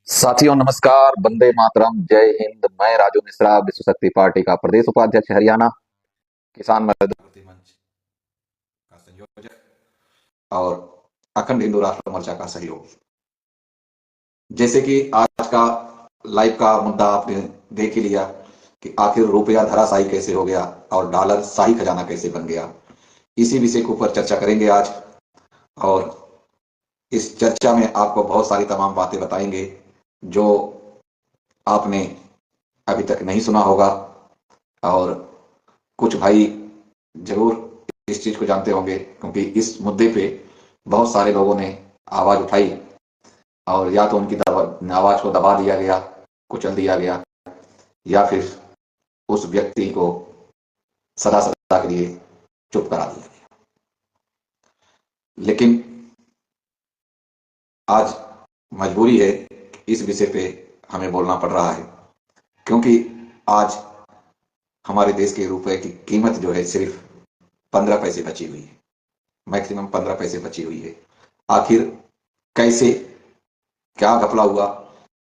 साथियों नमस्कार, वंदे मातरम, जय हिंद। मैं राजू मिश्रा, विश्व शक्ति पार्टी का प्रदेश उपाध्यक्ष हरियाणा, किसान मजदूर जागृति मंच का संयोजक और अखंड हिंदू राष्ट्र मोर्चा का सहयोगी। जैसे कि आज का लाइव का मुद्दा आपने देख ही लिया कि आखिर रुपया धराशायी कैसे हो गया और डॉलर शाही खजाना कैसे बन गया। इसी विषय के ऊपर चर्चा करेंगे आज। और इस चर्चा में आपको बहुत सारी तमाम बातें बताएंगे जो आपने अभी तक नहीं सुना होगा, और कुछ भाई जरूर इस चीज को जानते होंगे, क्योंकि इस मुद्दे पे बहुत सारे लोगों ने आवाज उठाई और या तो उनकी आवाज को दबा दिया गया, कुचल दिया गया, या फिर उस व्यक्ति को सदा सदा के लिए चुप करा दिया गया। लेकिन आज मजबूरी है कि इस विषय पे हमें बोलना पड़ रहा है, क्योंकि आज हमारे देश के रुपए की कीमत जो है सिर्फ 15 पैसे बची हुई है, मैक्सिमम 15 पैसे बची हुई है। आखिर कैसे, क्या घपला हुआ,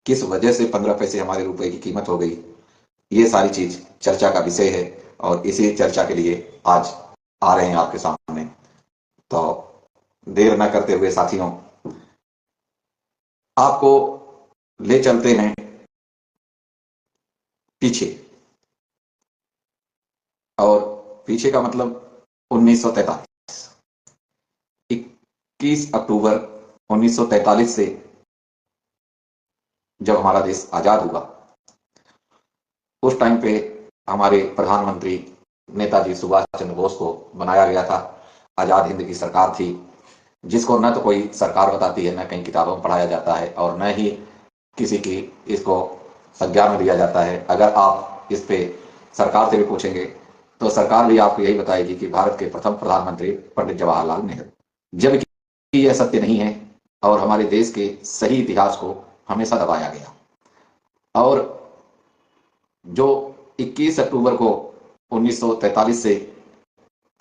किस वजह से 15 पैसे हमारे रुपए की कीमत हो गई, ये सारी चीज चर्चा का विषय है। और इसी चर्चा के लिए आज आ रहे हैं आपके सामने। तो देर न करते हुए साथियों, आपको ले चलते हैं पीछे। और पीछे का मतलब 1943, 21 अक्टूबर 1943 से जब हमारा देश आजाद हुआ, उस टाइम पे हमारे प्रधानमंत्री नेताजी सुभाष चंद्र बोस को बनाया गया था। आजाद हिंद की सरकार थी, जिसको न तो कोई सरकार बताती है, न कहीं किताबों में पढ़ाया जाता है, और न ही किसी की इसको संज्ञान में दिया जाता है। अगर आप इस पे सरकार से भी पूछेंगे तो सरकार भी आपको यही बताएगी कि भारत के प्रथम प्रधानमंत्री पंडित जवाहरलाल नेहरू, जबकि यह सत्य नहीं है और हमारे देश के सही इतिहास को हमेशा दबाया गया। और जो 21 अक्टूबर को 1943 से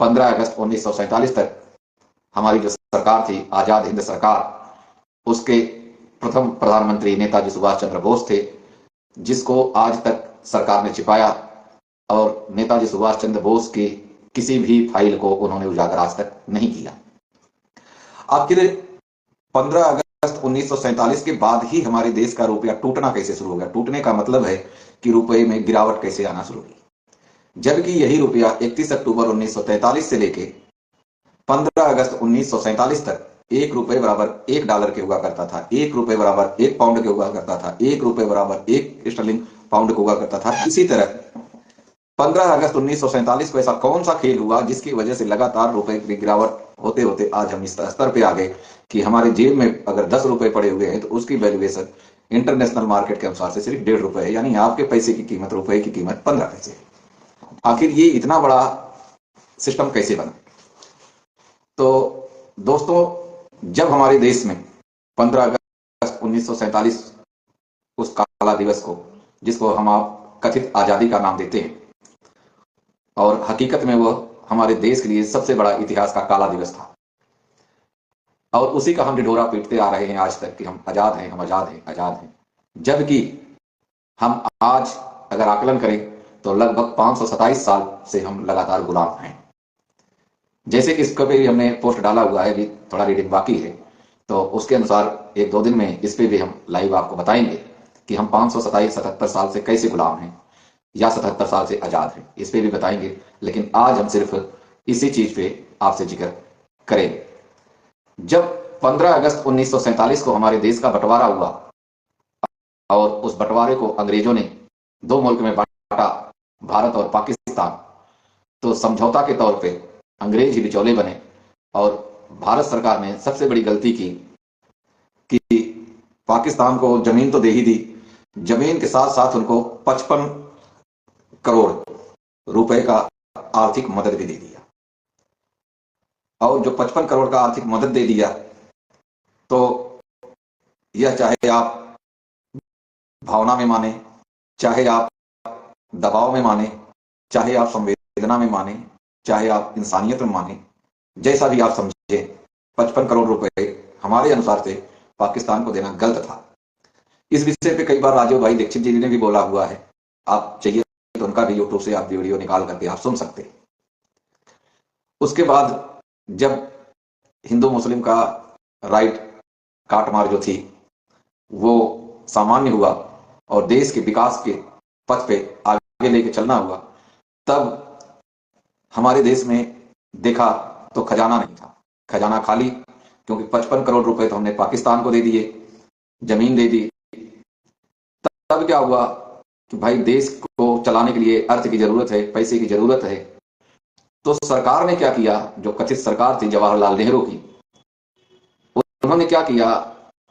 15 अगस्त 1947 तक हमारी जो सरकार थी, आजाद हिंद सरकार, उसके प्रथम प्रधानमंत्री नेताजी सुभाष चंद्र बोस थे, जिसको आज तक सरकार ने छिपाया और नेताजी सुभाष चंद्र बोस की किसी भी फाइल को उन्होंने उजागर आज तक नहीं किया। आखिर 15 अगस्त 1947 के बाद ही हमारे देश का रुपया टूटना कैसे शुरू हो गया। टूटने का मतलब है कि रुपए में गिरावट कैसे आना शुरू हुई, जबकि यही रुपया 31 अक्टूबर 1943 से लेके 15 अगस्त 1947 तक 1 रुपए बराबर 1 डॉलर के हुआ करता था, 1 रुपए बराबर 1 पाउंड के हुआ करता था, 1 रुपए बराबर 1 स्टर्लिंग पाउंड के हुआ करता था। इसी तरह 15 अगस्त 1947 को ऐसा कौन सा खेल हुआ जिसकी वजह से लगातार रुपए की गिरावट होते होते आज हम इस स्तर पे आ गए कि हमारे जेब में अगर 10 रुपए पड़े हुए हैं तो उसकी वैल्यूएशन इंटरनेशनल मार्केट के अनुसार से सिर्फ 1.5 रुपए है, यानी आपके पैसे की कीमत, रुपए की कीमत 15 पैसे है। आखिर ये इतना बड़ा सिस्टम कैसे बना? तो दोस्तों, जब हमारे देश में 15 अगस्त 1947, उस काला दिवस को, जिसको हम आप कथित आजादी का नाम देते हैं, और हकीकत में वह हमारे देश के लिए सबसे बड़ा इतिहास का काला दिवस था, और उसी का हम ढिढोरा पीटते आ रहे हैं आज तक कि हम आजाद हैं, हम आजाद हैं, आजाद हैं। जबकि हम आज अगर आकलन करें तो लगभग 527 साल से हम लगातार गुलाम हैं। जैसे कि इसको पे भी हमने पोस्ट डाला हुआ है, अभी थोड़ा रीडिंग बाकी है, तो उसके अनुसार 1-2 दिन में इस पे भी हम लाइव आपको बताएंगे कि हम 527-77 साल से कैसे गुलाम हैं या 77 साल से आजाद हैं, इस पे भी बताएंगे। लेकिन आज हम सिर्फ इसी चीज पे आपसे जिक्र करेंगे। जब 15 अगस्त 1947 को हमारे देश का बंटवारा हुआ और उस बंटवारे को अंग्रेजों ने 2 मुल्क में बांटा, भारत और पाकिस्तान, तो समझौता के तौर पे अंग्रेज ही बिचौले बने और भारत सरकार ने सबसे बड़ी गलती की कि पाकिस्तान को जमीन तो दे ही दी, जमीन के साथ साथ उनको 55 करोड़ रुपए का आर्थिक मदद भी दे दिया। और जो 55 करोड़ का आर्थिक मदद दे दिया, तो यह चाहे आप भावना में माने, चाहे आप दबाव में माने, चाहे आप संवेदना में माने, चाहे आप इंसानियत में माने, जैसा भी आप समझे, 55 करोड़ रुपए हमारे अनुसार से पाकिस्तान को देना गलत था। इस विषय पे कई बार राजीव भाई दीक्षित जी ने भी बोला हुआ है, आप चाहिए तो उनका भी यूट्यूब से आप वीडियो निकाल करके आप सुन सकते हैं। उसके बाद जब हिंदू मुस्लिम का राइट काटमार जो थी वो सामान्य हुआ और देश के विकास के पथ पे आगे लेके चलना हुआ, तब हमारे देश में देखा तो खजाना नहीं था, खजाना खाली, क्योंकि 55 करोड़ रुपए तो हमने पाकिस्तान को दे दिए, जमीन दे दी। तब क्या हुआ कि भाई देश को चलाने के लिए अर्थ की जरूरत है, पैसे की जरूरत है। तो सरकार ने क्या किया, जो कथित सरकार थी जवाहरलाल नेहरू की, उन्होंने क्या किया,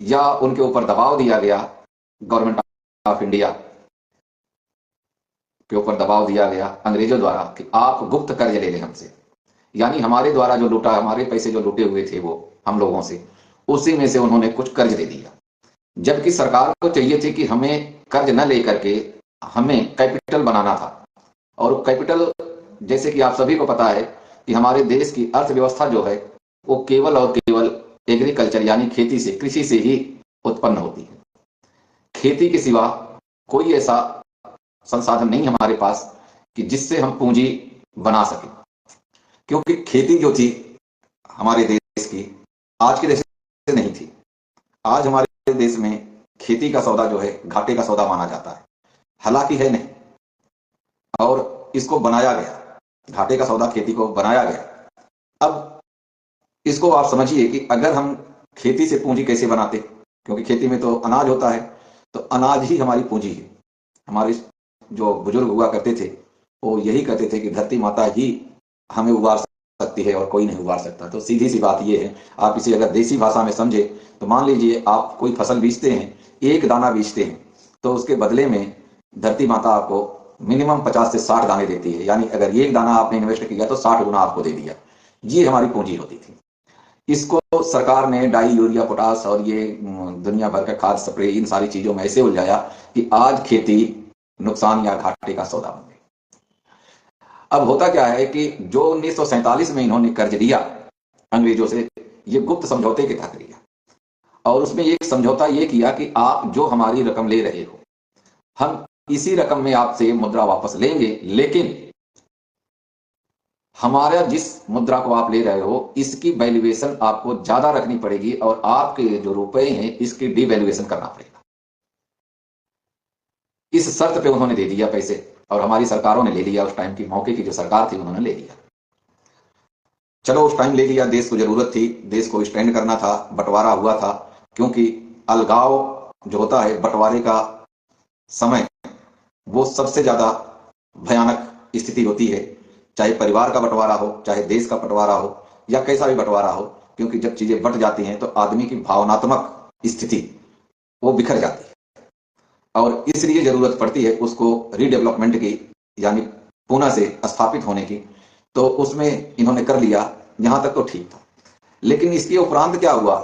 या उनके ऊपर दबाव दिया गया, गवर्नमेंट ऑफ इंडिया के ऊपर दबाव दिया गया अंग्रेजों द्वारा कि आप गुप्त कर्ज ले लें हमसे, यानी हमारे द्वारा जो लूटा, हमारे पैसे जो लूटे हुए थे वो हम लोगों से, उसी में से उन्होंने कुछ कर्ज दे दिया। जबकि सरकार को चाहिए थी कि हमें कर्ज न लेकर के हमें कैपिटल बनाना था, और कैपिटल जैसे कि आप सभी को पता है कि हमारे देश की अर्थव्यवस्था जो है वो केवल और केवल एग्रीकल्चर यानी खेती से, कृषि से ही उत्पन्न होती है। खेती के सिवा कोई ऐसा संसाधन नहीं हमारे पास कि जिससे हम पूंजी बना सके, क्योंकि खेती जो थी हमारे देश की आज के देश से नहीं थी। आज हमारे देश में खेती का सौदा जो है घाटे का सौदा माना जाता है, हालांकि है नहीं, और इसको बनाया गया, घाटे का सौदा खेती को बनाया गया। अब इसको आप समझिए कि अगर हम खेती से पूंजी कैसे बनाते, क्योंकि खेती में तो अनाज होता है, तो अनाज ही हमारी पूंजी है। हमारे जो बुजुर्ग हुआ करते थे वो यही कहते थे कि धरती माता ही हमें उबार सकती है और कोई नहीं उबार सकता। तो सीधी सी बात ये है, आप इसे अगर देसी भाषा में समझे तो मान लीजिए आप कोई फसल बीजते हैं, एक दाना बीजते हैं, तो उसके बदले में धरती माता आपको मिनिमम 50 से 60 दाने देती है, यानी अगर एक दाना आपने इन्वेस्ट किया तो 60 गुना आपको दे दिया। ये हमारी पूंजी होती थी। इसको सरकार ने डाई, यूरिया, पोटास और ये दुनिया भर का खाद स्प्रे, इन सारी चीजों में ऐसे उलझाया कि आज खेती नुकसान या घाटे का सौदा बन गई। अब होता क्या है कि जो 1947 में इन्होंने कर्ज लिया अंग्रेजों से, ये गुप्त समझौते के तहत लिया, और उसमें एक समझौता ये किया कि आप जो हमारी रकम ले रहे हो, हम इसी रकम में आपसे मुद्रा वापस लेंगे, लेकिन हमारा जिस मुद्रा को आप ले रहे हो इसकी वैल्यूएशन आपको ज्यादा रखनी पड़ेगी, और आपके जो रुपए हैं इसकी डिवैल्यूएशन करना पड़ेगा। इस शर्त पे उन्होंने दे दिया पैसे, और हमारी सरकारों ने ले लिया। उस टाइम की मौके की जो सरकार थी उन्होंने ले लिया। चलो उस टाइम ले लिया, देश को जरूरत थी, देश को स्टैंड करना था, बंटवारा हुआ था, क्योंकि अलगाव जो होता है, बंटवारे का समय, वो सबसे ज्यादा भयानक स्थिति होती है, चाहे परिवार का बंटवारा हो, चाहे देश का बंटवारा हो, या कैसा भी बंटवारा हो, क्योंकि जब चीजें बंट जाती हैं तो आदमी की भावनात्मक स्थिति वो बिखर जाती है, और इसलिए जरूरत पड़ती है उसको रीडेवलपमेंट की, यानी पुनः से स्थापित होने की। तो उसमें इन्होंने कर लिया, यहां तक तो ठीक था। लेकिन इसके उपरांत क्या हुआ,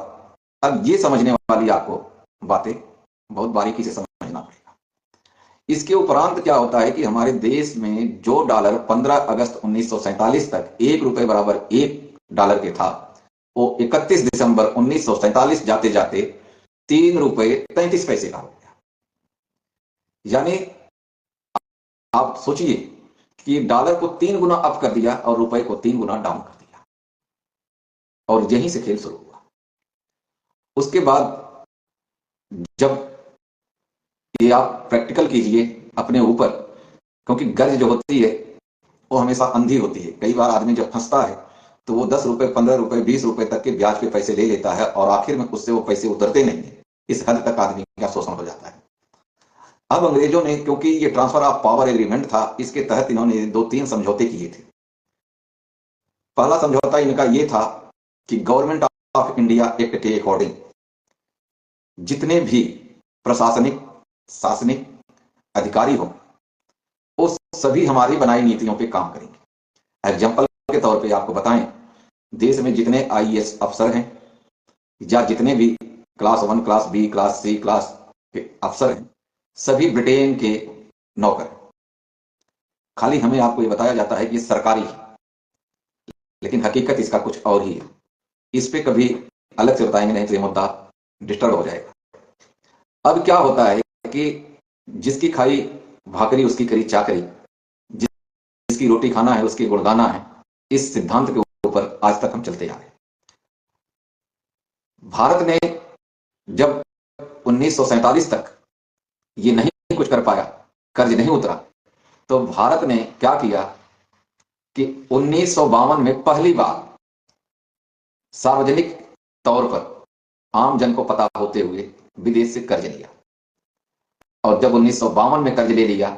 अब ये समझने वाली आपको बातें बहुत बारीकी से समझना पड़ेगा। इसके उपरांत क्या होता है कि हमारे देश में जो डॉलर 15 अगस्त 1947 तक ₹1 बराबर $1 के था, वो 31 दिसंबर 1947 जाते जाते ₹3.33 का हो गया। यानी आप सोचिए कि डॉलर को 3 गुना अप कर दिया और रुपए को 3 गुना डाउन कर दिया, और यहीं से खेल शुरू हुआ। उसके बाद जब ये आप प्रैक्टिकल कीजिए अपने ऊपर, क्योंकि गर्ज जो होती है वो हमेशा अंधी होती है। कई बार आदमी जब फंसता है तो वो ₹10, ₹15, ₹20 तक के ब्याज पे पैसे ले लेता है, और आखिर में उससे वो पैसे उतरते नहीं है। इस हद तक आदमी का शोषण हो जाता है। अब अंग्रेजों ने, क्योंकि ये ट्रांसफर ऑफ पावर एग्रीमेंट था, इसके तहत इन्होंने 2-3 समझौते किए थे। पहला समझौता इनका ये था कि गवर्नमेंट ऑफ इंडिया एक्ट के अकॉर्डिंग जितने भी प्रशासनिक, शासनिक अधिकारी हो, वो सभी हमारी बनाई नीतियों पे काम करेंगे। एग्जाम्पल के तौर पे आपको बताएं, देश में जितने आईएएस अफसर हैं, या जितने भी class 1, class B, class C class के अफसर हैं, सभी ब्रिटेन के नौकर। खाली हमें आपको ये बताया जाता है कि सरकारी है, लेकिन हकीकत इसका कुछ और ही है। इस पे कभी अलग से बताएंगे, नहीं तो ये मुद्दा डिस्टर्ब हो जाएगा। अब क्या होता है कि जिसकी खाई भाकरी उसकी करी चाकरी, जिसकी रोटी खाना है उसकी गुड़गाना है, इस सिद्धांत के ऊपर आज तक हम चलते आ रहे हैं। भारत ने जब 1947 तक ये नहीं कुछ कर पाया, कर्ज नहीं उतरा, तो भारत ने क्या किया कि 1952 में पहली बार सार्वजनिक तौर पर आम जन को पता होते हुए विदेश से कर्ज लिया। और जब 1952 में कर्ज ले लिया,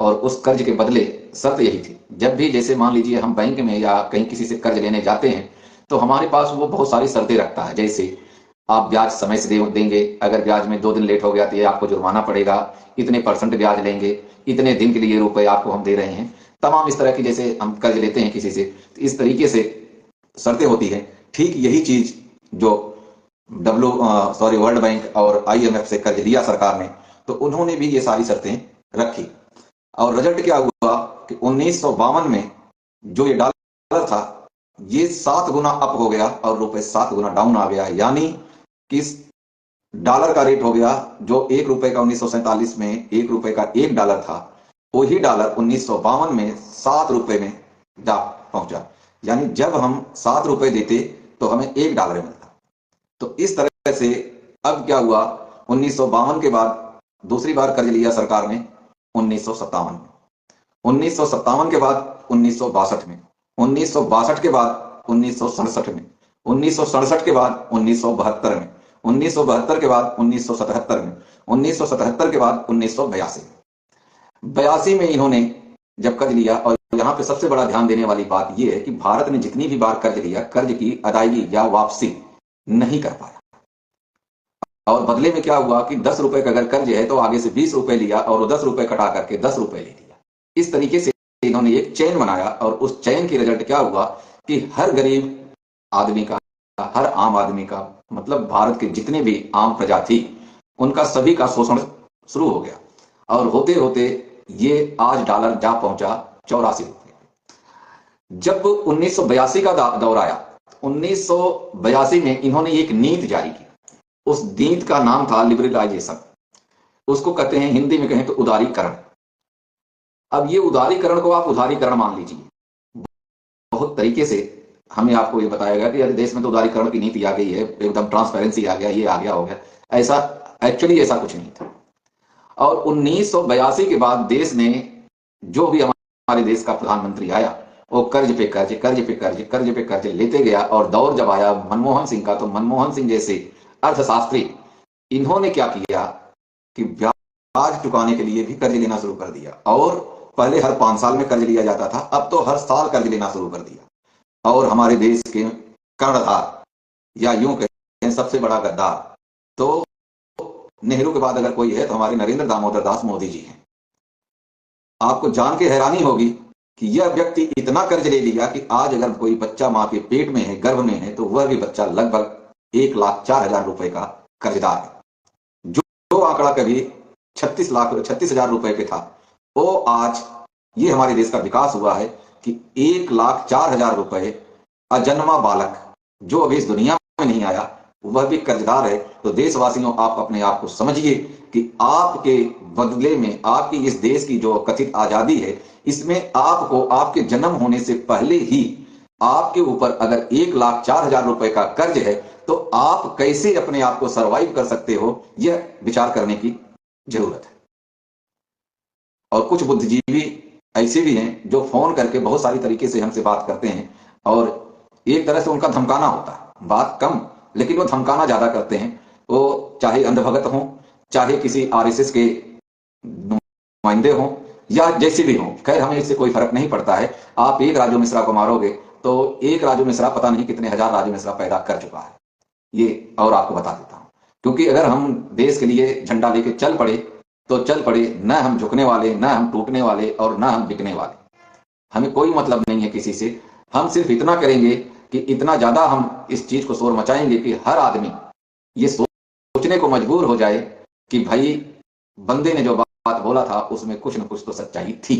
और उस कर्ज के बदले शर्त यही थी, जब भी जैसे मान लीजिए हम बैंक में या कहीं किसी से कर्ज लेने जाते हैं तो हमारे पास वो बहुत सारी शर्तें रखता है, जैसे आप ब्याज समय से देंगे, अगर ब्याज में 2 दिन लेट हो गया तो ये आपको जुर्माना पड़ेगा, इतने % ब्याज लेंगे, इतने दिन के लिए रुपए आपको हम दे रहे हैं, तमाम इस तरह की, जैसे हम कर्ज लेते हैं किसी से तो इस तरीके से शर्तें होती हैं। ठीक यही चीज जो वर्ल्ड बैंक और IMF से कर्ज लिया सरकार ने, तो उन्होंने भी ये सारी शर्तें रखी। और रिजल्ट क्या हुआ कि 1952 में जो ये डॉलर था ये 7 गुना अप हो गया और रुपए 7 गुना डाउन आ गया, यानी कि डॉलर का रेट हो गया जो 1 रुपए का 1947 में 1 रुपए का $1 था, वही डॉलर 1952 में 7 रुपए में जा पहुंचा। यानी जब हम 7 रुपए देते तो हमें $1 मिलता। तो इस तरह से अब क्या हुआ, 1952 के बाद दूसरी बार कर्ज लिया सरकार ने 1957 में, 1957 के बाद 1962 में, 1962 के बाद 1967 में, 1967 के बाद 1972 में, 1972 के बाद 1977 में, 1977 के बाद 1982 में। 82 में इन्होंने जब कर्ज लिया, और यहां पे सबसे बड़ा ध्यान देने वाली बात यह है कि भारत ने जितनी भी बार कर्ज लिया, कर्ज की अदायगी या वापसी नहीं कर पाया। और बदले में क्या हुआ कि 10 रुपए का अगर कर्ज है तो आगे से 20 रुपए लिया और 10 रुपए कटा करके 10 रुपए ले लिया। इस तरीके से इन्होंने एक चेन बनाया, और उस चेन की रिजल्ट क्या हुआ कि हर गरीब आदमी का, हर आम आदमी का, मतलब भारत के जितने भी आम प्रजा थी उनका सभी का शोषण शुरू हो गया। और होते होते ये आज डॉलर जा पहुंचा 84 रुपए। जब 1982 का दौर आया, 1982 में इन्होंने एक नीति जारी की। उस नीति का नाम था लिबरलाइजेशन, उसको कहते हैं हिंदी में कहें तो उदारीकरण। अब ये उदारीकरण को आप उदारीकरण मान लीजिए, बहुत तरीके से हमें आपको ये बताया गया कि यार देश में तो उदारीकरण की नीति आ गई है, एकदम ट्रांसपेरेंसी आ गया, ये आ गया, हो गया। ऐसा एक्चुअली ऐसा कुछ नहीं था। और 1982 के बाद देश ने, जो भी हमारे देश का प्रधानमंत्री आया, वो कर्ज पे कर्ज, कर्ज पे कर्ज, कर्ज पे कर्ज लेते गया। और दौर जब आया मनमोहन सिंह का, तो मनमोहन सिंह जैसे अर्थशास्त्री, इन्होंने क्या किया कि ब्याज चुकाने के लिए भी कर्ज लेना शुरू कर दिया। और पहले हर 5 साल में कर्ज लिया जाता था, अब तो हर साल कर्ज लेना शुरू कर दिया। और हमारे देश के कर्णधार, या यूं कहें सबसे बड़ा गद्दार, तो नेहरू के बाद अगर कोई है तो हमारे नरेंद्र दामोदर दास मोदी जी हैं। आपको जान के हैरानी होगी कि यह व्यक्ति इतना कर्ज ले लिया कि आज अगर कोई बच्चा मां के पेट में है, गर्भ में है, तो वह भी बच्चा लगभग 1,04,000 रुपए का कर्जदार है। जो आंकड़ा कभी 36,00,36,000 रुपए पे था, वो आज ये हमारे देश का विकास हुआ है कि 1,04,000 रुपए अजन्मा बालक जो अभी इस दुनिया में नहीं आया, वह भी कर्जदार है। तो देशवासियों, आप अपने आप को समझिए कि आपके बदले में, आपकी इस देश की जो कथित आजादी है, इसमें आपको आपके जन्म होने से पहले ही आपके ऊपर अगर 1,04,000 रुपए का कर्ज है, तो आप कैसे अपने आप को सरवाइव कर सकते हो, यह विचार करने की जरूरत है। और कुछ बुद्धिजीवी ऐसे भी हैं जो फोन करके बहुत सारी तरीके से हमसे बात करते हैं, और एक तरह से उनका धमकाना होता है, बात कम लेकिन वो धमकाना ज्यादा करते हैं। वो चाहे अंधभगत हो, चाहे किसी RSS के नुमाइंदे हो, या जैसे भी हो, खैर हमें इससे कोई फर्क नहीं पड़ता है। आप एक राजू मिश्रा को मारोगे तो एक राजू मिश्रा पता नहीं कितने हजार राजू मिश्रा पैदा कर चुका है, ये और आपको बता देता हूं। क्योंकि अगर हम देश के लिए झंडा लेके चल पड़े तो चल पड़े, न हम झुकने वाले, न हम टूटने वाले, और न हम बिकने वाले। हमें कोई मतलब नहीं है किसी से। हम सिर्फ इतना करेंगे कि इतना ज्यादा हम इस चीज को शोर मचाएंगे कि हर आदमी ये सोचने को मजबूर हो जाए कि भाई बंदे ने जो बात बोला था उसमें कुछ न कुछ तो सच्चाई थी।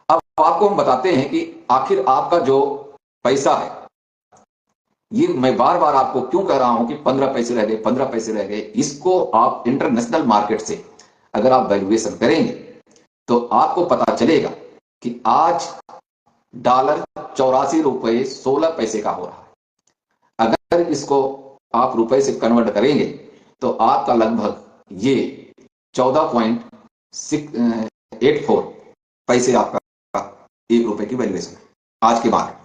अब आपको हम बताते हैं कि आखिर आपका जो पैसा है ये मैं बार बार आपको क्यों कह रहा हूं कि 15 पैसे रह गए, 15 पैसे रह गए। इसको आप इंटरनेशनल मार्केट से अगर आप वैल्यूएशन करेंगे तो आपको पता चलेगा कि आज डॉलर 84 रुपये 16 पैसे का हो रहा है। अगर इसको आप रुपए से कन्वर्ट करेंगे तो आपका लगभग ये 14.84 पैसे आपका ₹1 की वैल्यूएशन है आज के मार्केट।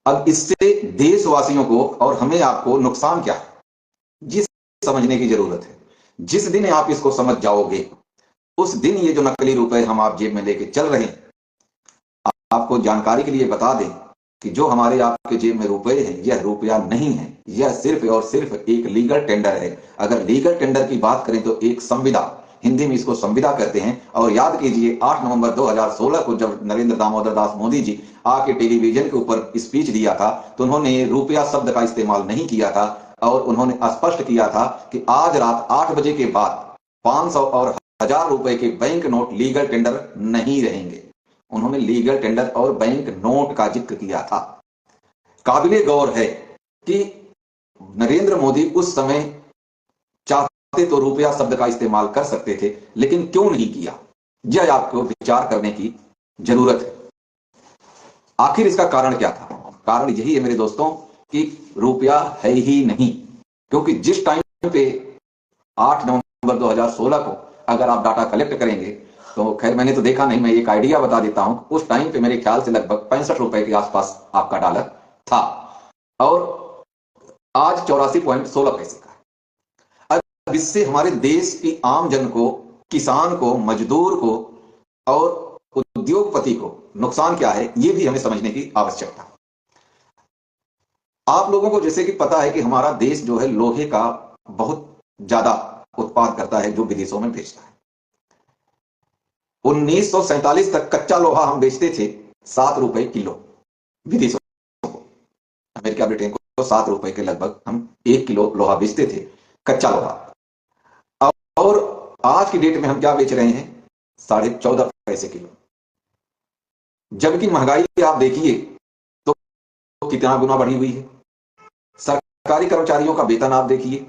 अब इससे देशवासियों को और हमें आपको नुकसान क्या है, ये समझने की जरूरत है। जिस दिन आप इसको समझ जाओगे उस दिन ये जो नकली रुपए हम आप जेब में लेके चल रहे हैं, आपको जानकारी के लिए बता दें कि जो हमारे आपके जेब में रुपए हैं यह रुपया नहीं है, यह सिर्फ और सिर्फ एक लीगल टेंडर है। अगर लीगल टेंडर की बात करें तो एक संविदा, हिंदी में इसको संविदा कहते हैं। और याद कीजिए 8 नवंबर 2016 को जब नरेंद्र दामोदर दास मोदी जी आके टेलीविजन के ऊपर स्पीच दिया था तो उन्होंने रुपया शब्द का इस्तेमाल नहीं किया था और उन्होंने स्पष्ट किया था कि आज रात 8 बजे के बाद 500 और 1000 रुपए के बैंक नोट लीगल टेंडर नहीं रहेंगे। उन्होंने लीगल टेंडर और बैंक नोट का जिक्र किया था। काबिले गौर है कि नरेंद्र मोदी उस समय चाहते तो रुपया शब्द का इस्तेमाल कर सकते थे, लेकिन क्यों नहीं किया, यह आपको विचार करने की जरूरत है। आखिर इसका कारण क्या था? कारण यही है मेरे दोस्तों कि रुपया है ही नहीं। क्योंकि जिस टाइम पे 8 नवंबर 2016 को अगर आप डाटा कलेक्ट करेंगे तो खैर मैंने तो देखा नहीं, मैं एक आइडिया बता देता हूं। उस टाइम पे मेरे ख्याल से लगभग 65 रुपए के आसपास आपका डॉलर था और आज 84.16 पैसे का है। अब इससे हमारे देश की आम जन को, किसान को, मजदूर को और उद्योगपति को नुकसान क्या है, यह भी हमें समझने की आवश्यकता है। आप लोगों को जैसे कि पता है कि हमारा देश जो है लोहे का बहुत ज्यादा उत्पाद करता है जो विदेशों में बेचता है। 1947 तक कच्चा लोहा हम बेचते थे 7 रुपए किलो विदेशों को। अमेरिका ब्रिटेन को 7 रुपए के लगभग हम 1 किलो लोहा बेचते थे, कच्चा लोहा। और आज की डेट में हम क्या बेच रहे हैं? 14.5 पैसे किलो। जबकि महंगाई आप देखिए तो कितना गुना बढ़ी हुई है। सरकारी कर्मचारियों का वेतन आप देखिए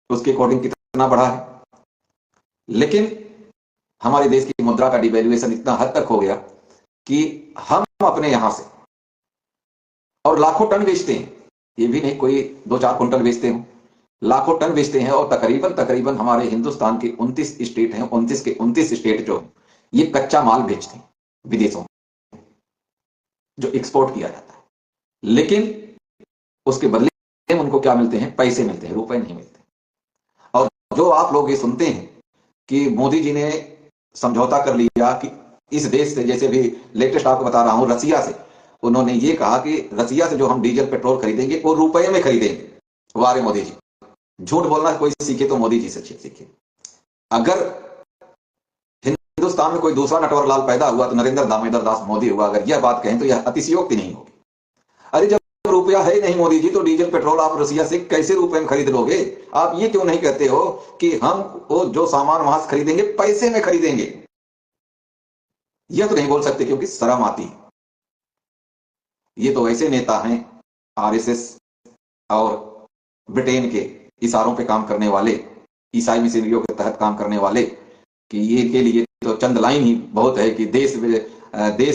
उसके अकॉर्डिंग कितना बढ़ा है। लेकिन हमारे देश की मुद्रा का डिवैल्यूएशन इतना हद तक हो गया कि हम अपने यहां से और लाखों टन बेचते हैं। ये भी नहीं कोई 2-4 कुंटल बेचते हो, लाखों टन बेचते हैं। और तकरीबन हमारे हिंदुस्तान के 29 स्टेट हैं, 29 के 29 स्टेट जो ये कच्चा माल बेचते हैं विदेशों में, जो एक्सपोर्ट किया जाता है। लेकिन उसके बदले उनको क्या मिलते हैं? पैसे मिलते हैं, रुपए नहीं मिलते। और जो आप लोग ये सुनते हैं कि मोदी जी ने समझौता कर लिया कि इस देश से, जैसे भी लेटेस्ट आपको बता रहा हूं रसिया से, उन्होंने ये कहा कि रसिया से जो हम डीजल पेट्रोल खरीदेंगे वो रुपए में खरीदेंगे। वारे मोदी जी, झूठ बोलना कोई सीखे तो मोदी जी से सीखे। अगर हिंदुस्तान में कोई दूसरा नटवरलाल पैदा हुआ तो नरेंद्र दामोदर दास मोदी हुआ। अगर यह बात कहें तो यह अतिशयोक्ति नहीं होगी। अरे जब रुपया है नहीं मोदी जी तो डीजल पेट्रोल आप रसिया से कैसे रुपए में खरीद लोगे? आप ये क्यों नहीं कहते हो कि हम वो जो सामान वहां से खरीदेंगे पैसे में खरीदेंगे? यह तो नहीं बोल सकते क्योंकि शर्म आती है। ये तो ऐसे नेता हैं आरएसएस और ब्रिटेन के इशारों पे काम करने वाले, ईसाई मिशनरियों के तहत काम करने वाले, कि ये के लिए तो चंद लाइन ही बहुत है कि देश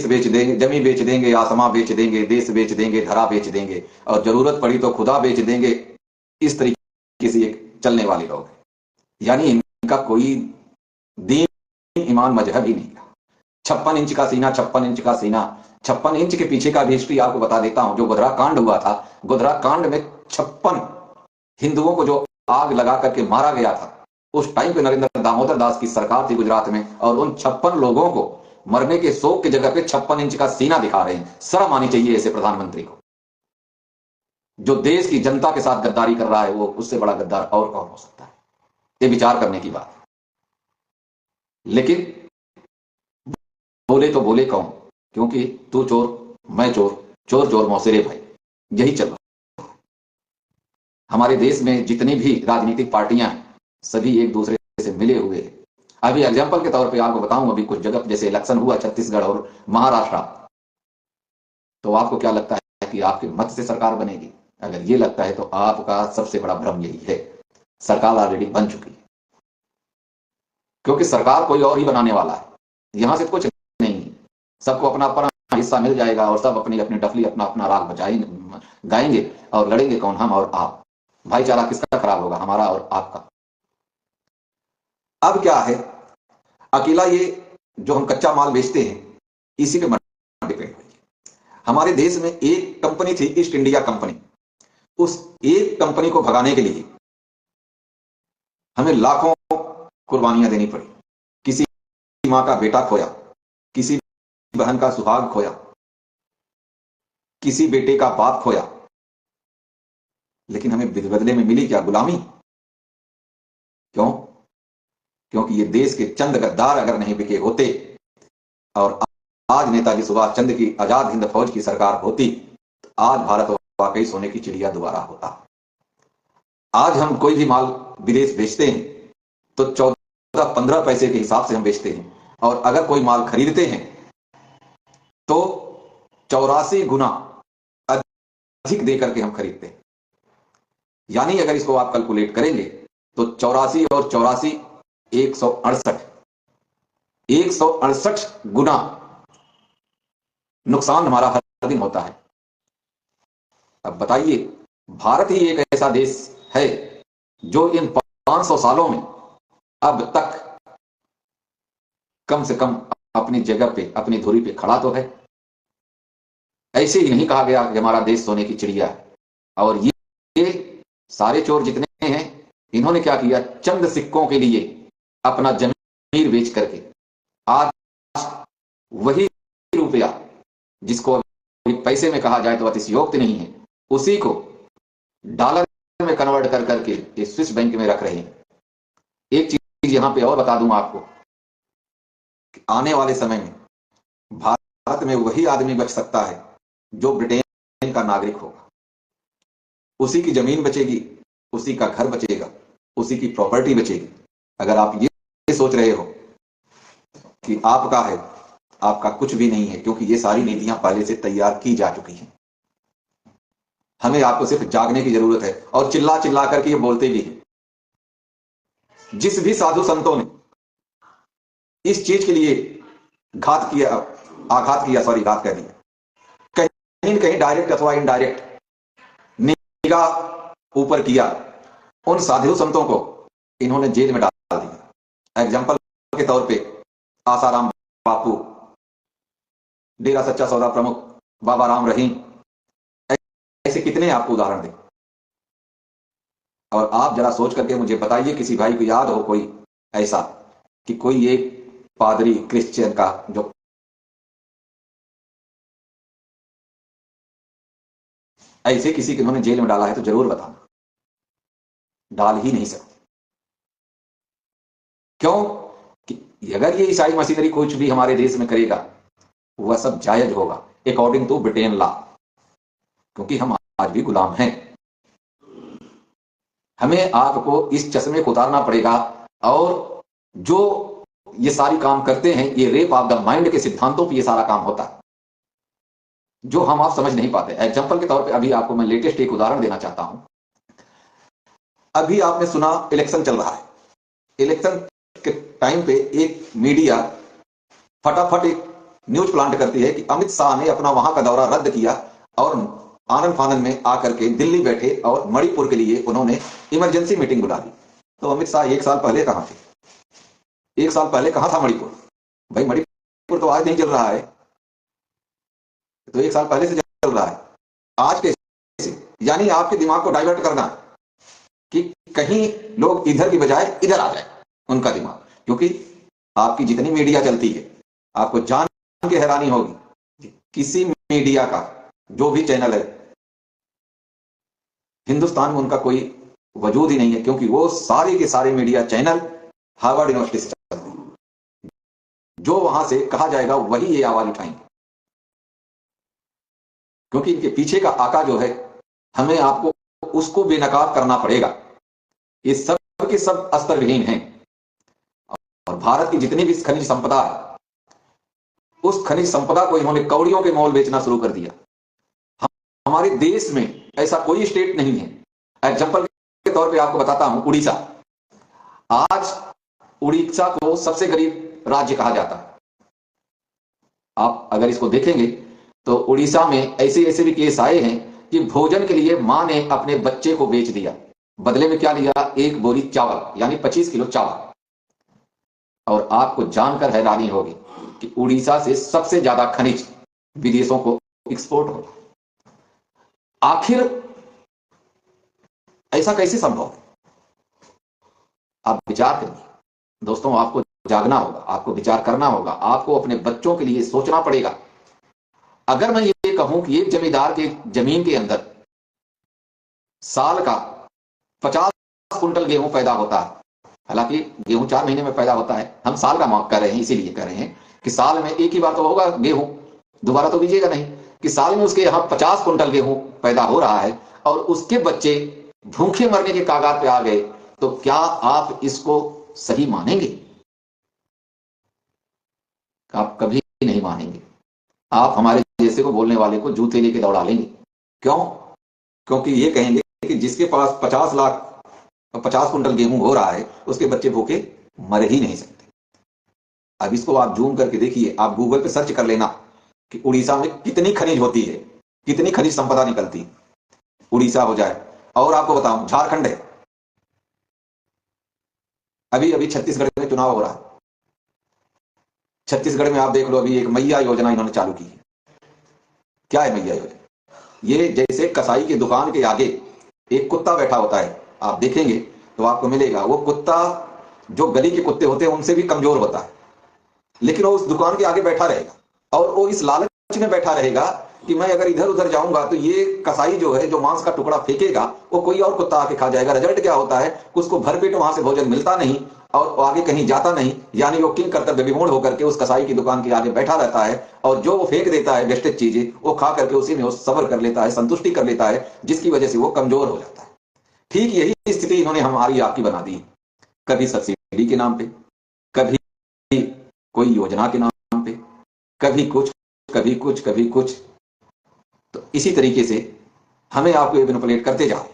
बेच देंगे, जमी बेच देंगे, आसमां बेच देंगे, देश बेच देंगे, धरा बेच देंगे और जरूरत पड़ी तो खुदा बेच देंगे। इस तरीके से चलने वाले लोग, यानी इनका कोई दीन ईमान मजहब ही नहीं। 56 इंच का सीना, 56 इंच का सीना। 56 इंच के पीछे का भी हिस्ट्री आपको बता देता हूं। जो गोधरा कांड हुआ था, गोधरा कांड में 56 हिंदुओं को जो आग लगा करके मारा गया था, उस टाइम पे नरेंद्र दामोदर दास की सरकार थी गुजरात में, और उन 56 लोगों को मरने के शोक की जगह पे 56 इंच का सीना दिखा रहे हैं। शर्म आनी चाहिए ऐसे प्रधानमंत्री को। जो देश की जनता के साथ गद्दारी कर रहा है वो उससे बड़ा गद्दार और कौन हो सकता है? ये विचार करने की बात है। लेकिन बोले तो बोले कौन? क्योंकि तू चोर, मैं चोर, चोर चोर मौसेरे भाई, यही चल रहा है। हमारे देश में जितनी भी राजनीतिक पार्टियां हैं सभी एक दूसरे से मिले हुए हैं। अभी एग्जाम्पल के तौर पे आपको बताऊं, अभी कुछ जगह जैसे इलेक्शन हुआ छत्तीसगढ़ और महाराष्ट्र, तो आपको क्या लगता है कि आपके मत से सरकार बनेगी? अगर ये लगता है तो आपका सबसे बड़ा भ्रम यही है, सरकार ऑलरेडी बन चुकी है, क्योंकि सरकार कोई और ही बनाने वाला है, यहां से कुछ नहीं, सबको अपना अपना हिस्सा मिल जाएगा और सब अपनी अपनी डफली अपना अपना राग बजाएंगे, गाएंगे और लड़ेंगे कौन, हम और आप। भाईचारा किसका खराब होगा, हमारा और आपका। अब क्या है, अकेला ये जो हम कच्चा माल बेचते हैं इसी पे डिपेंड है। हमारे देश में एक कंपनी थी, ईस्ट इंडिया कंपनी, उस एक कंपनी को भगाने के लिए हमें लाखों कुर्बानियां देनी पड़ी। किसी मां का बेटा खोया, किसी बहन का सुहाग खोया, किसी बेटे का बाप खोया, लेकिन हमें बदले में मिली क्या, गुलामी। क्यों? क्योंकि ये देश के चंद गद्दार अगर नहीं बिके होते और आज नेताजी सुभाष चंद्र की आजाद हिंद फौज की सरकार होती तो आज भारत वाकई सोने की चिड़िया दोबारा होता। आज हम कोई भी माल विदेश बेचते हैं तो 14-15 पैसे के हिसाब से हम बेचते हैं, और अगर कोई माल खरीदते हैं तो 84 गुना अधिक देकर के हम खरीदते हैं। यानी अगर इसको आप कैलकुलेट करेंगे तो 84 और 84 168 गुना नुकसान हमारा हर दिन होता है। अब बताइए, भारत ही एक ऐसा देश है जो इन 500 सालों में अब तक कम से कम अपनी जगह पे, अपनी धुरी पे खड़ा तो है। ऐसे ही नहीं कहा गया कि हमारा देश सोने की चिड़िया है। और ये सारे चोर जितने हैं, इन्होंने क्या किया, चंद सिक्कों के लिए अपना जमीर बेच करके आज वही रुपया जिसको पैसे में कहा जाए तो अतिशयोक्ति नहीं है, उसी को डॉलर में कन्वर्ट कर करके स्विस बैंक में रख रहे हैं। एक चीज यहां पे और बता दूं आपको, आने वाले समय में भारत में वही आदमी बच सकता है जो ब्रिटेन का नागरिक होगा। उसी की जमीन बचेगी, उसी का घर बचेगा, उसी की प्रॉपर्टी बचेगी। अगर आप ये सोच रहे हो कि आपका है, आपका कुछ भी नहीं है, क्योंकि ये सारी नीतियां पहले से तैयार की जा चुकी हैं। हमें आपको सिर्फ जागने की जरूरत है, और चिल्ला चिल्ला करके ये बोलते भी हैं। जिस भी साधु संतों ने इस चीज के लिए घात कह दिया, कहीं न कहीं डायरेक्ट अथवा इनडायरेक्ट निगाह ऊपर किया, उन साधु संतों को इन्होंने जेल में डाल दिया। एग्जाम्पल के तौर पे आसाराम बापू, डेरा सच्चा सौदा प्रमुख बाबा राम रहीम, ऐसे कितने आपको उदाहरण दें। और आप जरा सोच करके मुझे बताइए, किसी भाई को याद हो कोई ऐसा कि कोई एक पादरी क्रिश्चियन का जो ऐसे किसी को इन्होंने जेल में डाला है तो जरूर बताना। डाल ही नहीं सकते। क्यों? कि अगर ये ईसाई मशीनरी कुछ भी हमारे देश में करेगा वह सब जायज होगा अकॉर्डिंग टू ब्रिटेन लॉ, क्योंकि हम आज भी गुलाम हैं। हमें आपको इस चश्मे को उतारना पड़ेगा, और जो ये सारी काम करते हैं, ये रेप ऑफ द माइंड के सिद्धांतों पर ये सारा काम होता है, जो हम आप समझ नहीं पाते। एग्जाम्पल के तौर पे अभी आपको मैं लेटेस्ट एक उदाहरण देना चाहता हूं। अभी आपने सुना इलेक्शन चल रहा है, इलेक्शन के टाइम पे एक मीडिया फटाफट एक न्यूज प्लांट करती है कि अमित शाह ने अपना वहां का दौरा रद्द किया और आनंद फानंद में आकर के दिल्ली बैठे और मणिपुर के लिए उन्होंने इमरजेंसी मीटिंग बुला ली। तो अमित शाह 1 साल पहले कहां थे? 1 साल पहले कहां था मणिपुर? भाई मणिपुर तो आज नहीं चल रहा है, तो 1 साल पहले से चल रहा है। आज कैसे? यानी आपके दिमाग को डाइवर्ट करना कि कहीं लोग इधर की बजाय इधर आ जाए उनका दिमाग, क्योंकि आपकी जितनी मीडिया चलती है आपको जान के हैरानी होगी, किसी मीडिया का जो भी चैनल है हिंदुस्तान में उनका कोई वजूद ही नहीं है, क्योंकि वो सारे के सारे मीडिया चैनल हार्वर्ड यूनिवर्सिटी से चलते हैं। जो वहां से कहा जाएगा वही ये आवाज उठाएंगे, क्योंकि इनके पीछे का आका जो है, हमें आपको उसको बेनकाब करना पड़ेगा। ये सब के सब अस्त्र विहीन हैं, और भारत की जितनी भी खनिज संपदा है उस खनिज संपदा को इन्होंने कौड़ियों के मोल बेचना शुरू कर दिया। हमारे देश में ऐसा कोई स्टेट नहीं है। एग्जाम्पल के तौर पे आपको बताता हूं, उड़ीसा। आज उड़ीसा को सबसे गरीब राज्य कहा जाता है। आप अगर इसको देखेंगे तो उड़ीसा में ऐसे ऐसे भी केस आए हैं कि भोजन के लिए मां ने अपने बच्चे को बेच दिया, बदले में क्या लिया, एक बोरी चावल, यानी 25 किलो चावल। और आपको जानकर हैरानी होगी कि उड़ीसा से सबसे ज्यादा खनिज विदेशों को एक्सपोर्ट होता है। आखिर ऐसा कैसे संभव है? आप विचार करिए दोस्तों, आपको जागना होगा, आपको विचार करना होगा, आपको अपने बच्चों के लिए सोचना पड़ेगा। अगर मैं ये कहूं कि एक जमींदार के जमीन के अंदर साल का 50 कुंटल गेहूं पैदा होता है, हालांकि गेहूं 4 महीने में पैदा होता है, हम साल का मांग कर रहे हैं, इसीलिए कर रहे हैं कि साल में एक ही बार तो होगा गेहूं, दोबारा तो बीजेगा नहीं, कि साल में उसके यहां 50 कुंटल गेहूं पैदा हो रहा है और उसके बच्चे भूखे मरने के कागार पे आ गए, तो क्या आप इसको सही मानेंगे? आप कभी नहीं मानेंगे। आप हमारे जैसे को बोलने वाले को जूते लेके दौड़ा लेंगे। क्यों? क्योंकि ये कहेंगे कि जिसके पास 50 कुंटल गेहूं हो रहा है उसके बच्चे भूखे मर ही नहीं सकते। अब इसको आप जूम करके देखिए, आप गूगल पे सर्च कर लेना कि उड़ीसा में कितनी खनिज होती है, कितनी खनिज संपदा निकलती है। उड़ीसा हो जाए, और आपको बताऊं झारखंड है, अभी अभी छत्तीसगढ़ में चुनाव हो रहा है। छत्तीसगढ़ में आप देख लो, अभी एक मैया योजना इन्होंने चालू की है। क्या है मैया योजना? ये जैसे कसाई की दुकान के आगे एक कुत्ता बैठा होता है, आप देखेंगे तो आपको मिलेगा। वो कुत्ता जो गली के कुत्ते होते हैं उनसे भी कमजोर होता है, लेकिन वो उस दुकान के आगे बैठा रहेगा और वो इस लालच में बैठा रहेगा कि मैं अगर इधर उधर जाऊंगा तो ये कसाई जो है, जो मांस का टुकड़ा फेंकेगा, वो कोई और कुत्ता आके खा जाएगा। रिजल्ट क्या होता है, उसको भरपेट वहां से भोजन मिलता नहीं और आगे कहीं जाता नहीं, यानी वो किंग कर्तव्य विमूढ़ होकर के उस कसाई की दुकान के आगे बैठा रहता है और जो वो फेंक देता है वेस्टेज चीजें, वो खा करके उसी में वो सब्र कर लेता है, संतुष्टि कर लेता है, जिसकी वजह से वो कमजोर हो जाता है। ठीक यही स्थिति इन्होंने हमारी आपकी बना दी। कभी सब्सिडी के नाम पे, कभी कोई योजना के नाम पे, कभी कुछ कभी कुछ कभी कुछ। तो इसी तरीके से हमें आपको मैनिपुलेट करते जाओ।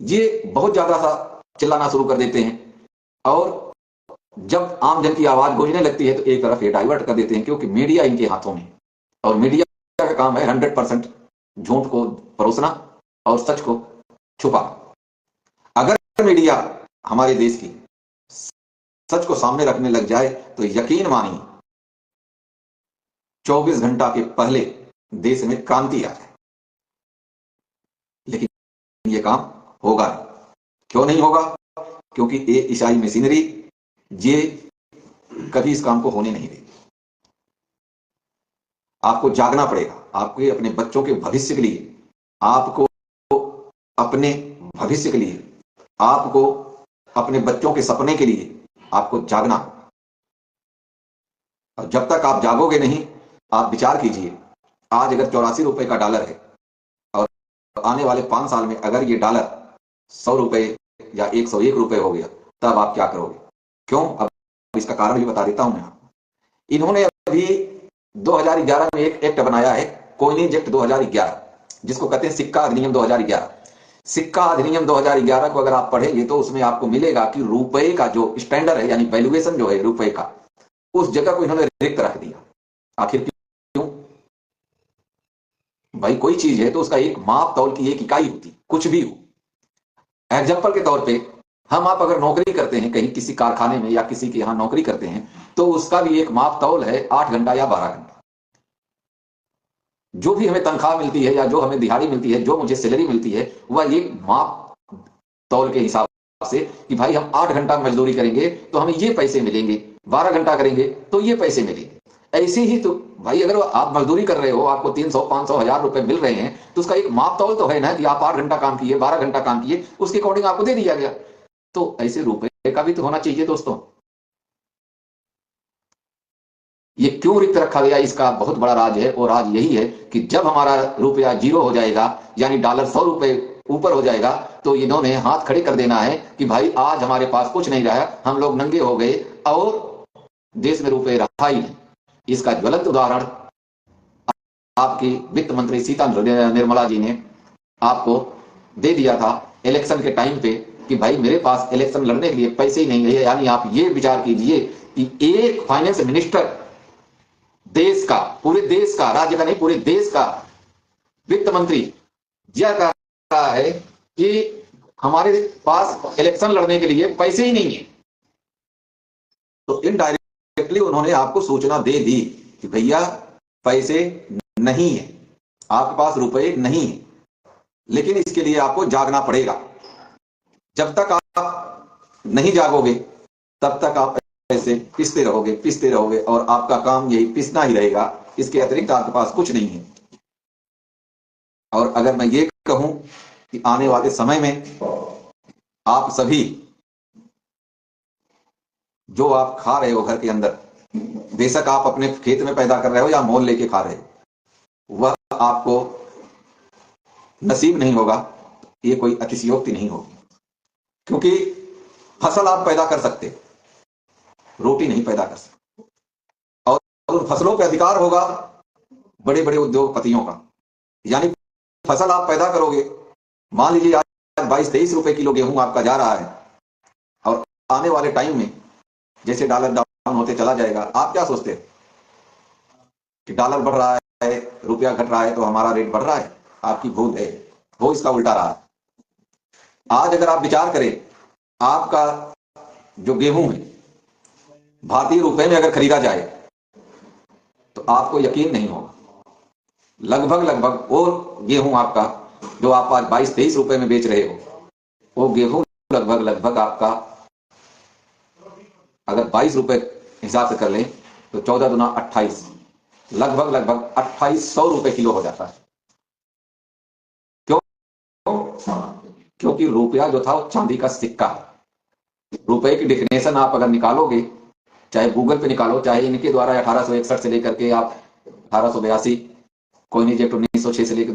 ये बहुत ज्यादा सा चिल्लाना शुरू कर देते हैं और जब आम जन की आवाज गूंजने लगती है तो एक तरफ ये डाइवर्ट कर देते हैं, क्योंकि मीडिया इनके हाथों में, और मीडिया का काम है 100% झूठ को परोसना और सच को छुपाना। अगर मीडिया हमारे देश की सच को सामने रखने लग जाए तो यकीन मानिए 24 घंटा के पहले देश में क्रांति आ जाए। लेकिन यह काम होगा नहीं। क्यों नहीं होगा? क्योंकि ये ईसाई मशीनरी ये कभी इस काम को होने नहीं देगी। आपको जागना पड़ेगा। आपको अपने बच्चों के भविष्य के लिए, आपको अपने भविष्य के लिए, आपको अपने बच्चों के सपने के लिए आपको जागना। और जब तक आप जागोगे नहीं, आप विचार कीजिए, आज अगर 84 रुपए का डॉलर है और आने वाले 5 साल में अगर ये डॉलर 100 रुपए या 101 रुपए हो गया, तब आप क्या करोगे? क्यों? अब इसका कारण भी बता देता हूं मैं आपको। इन्होंने अभी 2011 में एक एक्ट बनाया है, कॉइनेज एक्ट 2011, जिसको कहते हैं सिक्का अधिनियम 2011। सिक्का अधिनियम 2011 को अगर आप पढ़ेंगे तो उसमें आपको मिलेगा कि रुपए का जो स्टैंडर्ड है, यानी वैल्यूएशन जो है रुपए का, उस जगह को इन्होंने रिक्त रख दिया। आखिर क्यों? भाई कोई चीज है तो उसका एक माप तौल की एक इकाई होती, कुछ भी हो। एग्जाम्पल के तौर पे हम आप अगर नौकरी करते हैं कहीं किसी कारखाने में या किसी के यहां नौकरी करते हैं, तो उसका भी एक माप तौल है 8 घंटा या 12 घंटा। जो भी हमें तनख्वाह मिलती है या जो हमें दिहाड़ी मिलती है, जो मुझे सैलरी मिलती है, वह एक माप तौल के हिसाब से कि भाई हम 8 घंटा मजदूरी करेंगे तो हमें ये पैसे मिलेंगे, 12 घंटा करेंगे तो ये पैसे मिलेंगे। ऐसे ही तो भाई अगर आप मजदूरी कर रहे हो, आपको 300, 500, 1000 रुपए मिल रहे हैं, तो उसका एक माप तौल तो है ना कि आप 8 घंटा काम किए, 12 घंटा काम किए, उसके अकॉर्डिंग आपको दे दिया गया। तो ऐसे रुपए का भी तो होना चाहिए दोस्तों। ये क्यों रिक्त रखा गया, इसका बहुत बड़ा राज है, और राज यही है कि जब हमारा रुपया 0 हो जाएगा, यानी डॉलर 100 रुपए ऊपर हो जाएगा, तो इन्होंने हाथ खड़े कर देना है कि भाई आज हमारे पास कुछ नहीं रहा, हम लोग नंगे हो गए और देश में रुपए रहा ही नहीं। इसका ज्वलंत उदाहरण आपकी वित्त मंत्री सीता निर्मला जी ने आपको दे दिया था इलेक्शन के टाइम पे कि भाई मेरे पास इलेक्शन लड़ने के लिए पैसे ही नहीं है, यानी आप ये विचार कीजिए कि एक फाइनेंस मिनिस्टर देश का, पूरे देश का, राज्य का नहीं पूरे देश का वित्त मंत्री यह कह रहा है कि हमारे पास इलेक्शन लड़ने के लिए पैसे ही नहीं है। तो इनडायरेक्टली उन्होंने आपको सूचना दे दी कि भैया पैसे नहीं है, आपके पास रुपए नहीं है, लेकिन इसके लिए आपको जागना पड़ेगा। जब तक आप नहीं जागोगे तब तक आप ऐसे पिसते रहोगे और आपका काम यही पिसना ही रहेगा, इसके अतिरिक्त आपके पास कुछ नहीं है। और अगर मैं ये कहूं कि आने वाले समय में आप सभी जो आप खा रहे हो घर के अंदर, बेशक आप अपने खेत में पैदा कर रहे हो या मोल लेके खा रहे हो, वह आपको नसीब नहीं होगा, ये कोई अतिशयोक्ति नहीं होगी। क्योंकि फसल आप पैदा कर सकते, रोटी नहीं पैदा कर सकते, और उन फसलों पे अधिकार होगा बड़े बड़े उद्योगपतियों का। यानी फसल आप पैदा करोगे, मान लीजिए आज 22-23 रुपए किलो गेहूं आपका जा रहा है, और आने वाले टाइम में जैसे डॉलर डाउन होते चला जाएगा, आप क्या सोचते हैं कि डॉलर बढ़ रहा है, रुपया घट रहा है तो हमारा रेट बढ़ रहा है? आपकी भूल है, वो इसका उल्टा रहा है। आज अगर आप विचार करें, आपका जो गेहूं है भारतीय रुपए में अगर खरीदा जाए तो आपको यकीन नहीं होगा, लगभग वो गेहूं आपका जो आप आज 22-23 रुपए में बेच रहे हो, वो गेहूं लगभग आपका अगर 22 रुपए हिसाब से कर लें तो 14 दूना 28, लगभग 2800 रुपए किलो हो जाता है। क्यों? क्योंकि रुपया जो था वो चांदी का सिक्का है। रुपए की डिफिनेशन आप अगर निकालोगे, चाहे गूगल पे निकालो, चाहे इनके द्वारा 1861 से लेकर के आप 1882 कोइनेज एक्ट 1906 से लेकर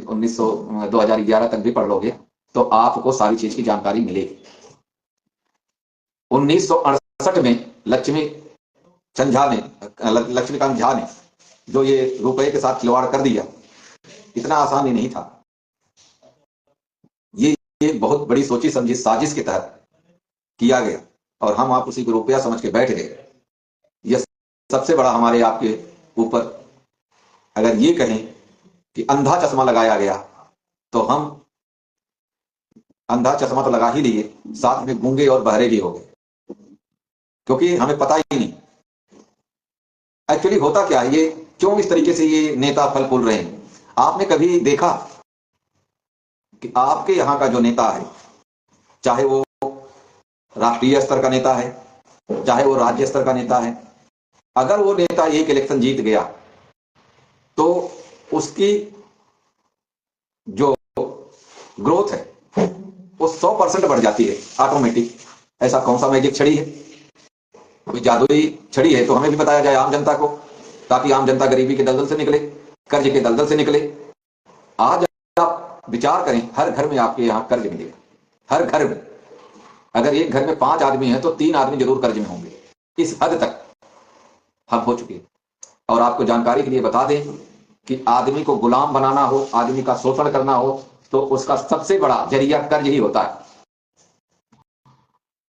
2011 तक भी पढ़ लोगे तो आपको सारी चीज की जानकारी मिलेगी। 1968 में लक्ष्मीकांत झा ने जो ये रुपए के साथ खिलवाड़ कर दिया, इतना आसान ही नहीं था। ये बहुत बड़ी सोची समझी साजिश के तहत किया गया और हम आप उसी को रुपया समझ के बैठ गए। यह सबसे बड़ा हमारे आपके ऊपर अगर ये कहें कि अंधा चश्मा लगाया गया, तो हम अंधा चश्मा तो लगा ही लिए, साथ में गूंगे और बहरे भी हो गए, क्योंकि हमें पता ही नहीं एक्चुअली होता क्या है, ये क्यों इस तरीके से ये नेता फल फूल रहे हैं। आपने कभी देखा कि आपके यहां का जो नेता है, चाहे वो राष्ट्रीय स्तर का नेता है, चाहे वो राज्य स्तर का नेता है, अगर वो नेता एक इलेक्शन जीत गया तो उसकी जो ग्रोथ है वो 100% बढ़ जाती है ऑटोमेटिक। ऐसा कौन सा मैजिक छड़ी है, कोई जादुई छड़ी है तो हमें भी बताया जाए आम जनता को, ताकि आम जनता गरीबी के दलदल से निकले, कर्ज के दलदल से निकले। आज आप विचार करें, हर घर में आपके यहां कर्ज मिलेगा, हर घर में। अगर एक घर में 5 आदमी हैं तो 3 आदमी जरूर कर्ज में होंगे। इस हद तक हम हो चुके हैं। और आपको जानकारी के लिए बता दें कि आदमी को गुलाम बनाना हो, आदमी का शोषण करना हो, तो उसका सबसे बड़ा जरिया कर्ज ही होता है।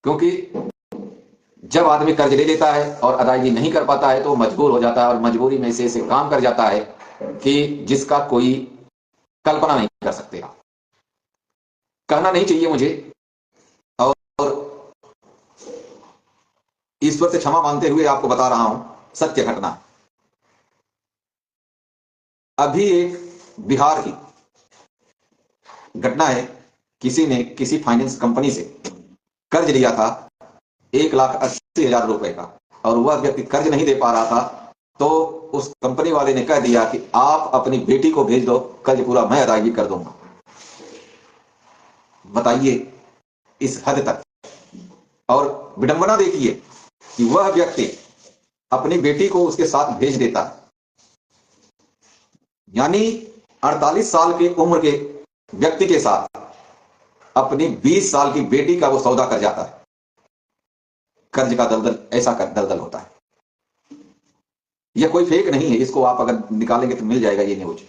क्योंकि जब आदमी कर्ज ले लेता है और अदायगी नहीं कर पाता है तो मजबूर हो जाता है, और मजबूरी में से ऐसे काम कर जाता है कि जिसका कोई कल्पना नहीं कर सकते। कहना नहीं चाहिए मुझे, और ईश्वर से क्षमा मांगते हुए आपको बता रहा हूं, सत्य घटना। अभी एक बिहार की घटना है, किसी ने किसी फाइनेंस कंपनी से कर्ज लिया था 1,80,000 रुपए का, और वह व्यक्ति कर्ज नहीं दे पा रहा था, तो उस कंपनी वाले ने कह दिया कि आप अपनी बेटी को भेज दो, कर्ज पूरा मैं अदायगी कर दूंगा। बताइए इस हद तक। और विडंबना देखिए कि वह व्यक्ति अपनी बेटी को उसके साथ भेज देता है, यानी 48 साल की उम्र के व्यक्ति के साथ अपनी 20 साल की बेटी का वो सौदा कर जाता है। कर्ज का दलदल ऐसा दलदल होता है। यह कोई फेक नहीं है, इसको आप अगर निकालेंगे तो मिल जाएगा ये न्यूज।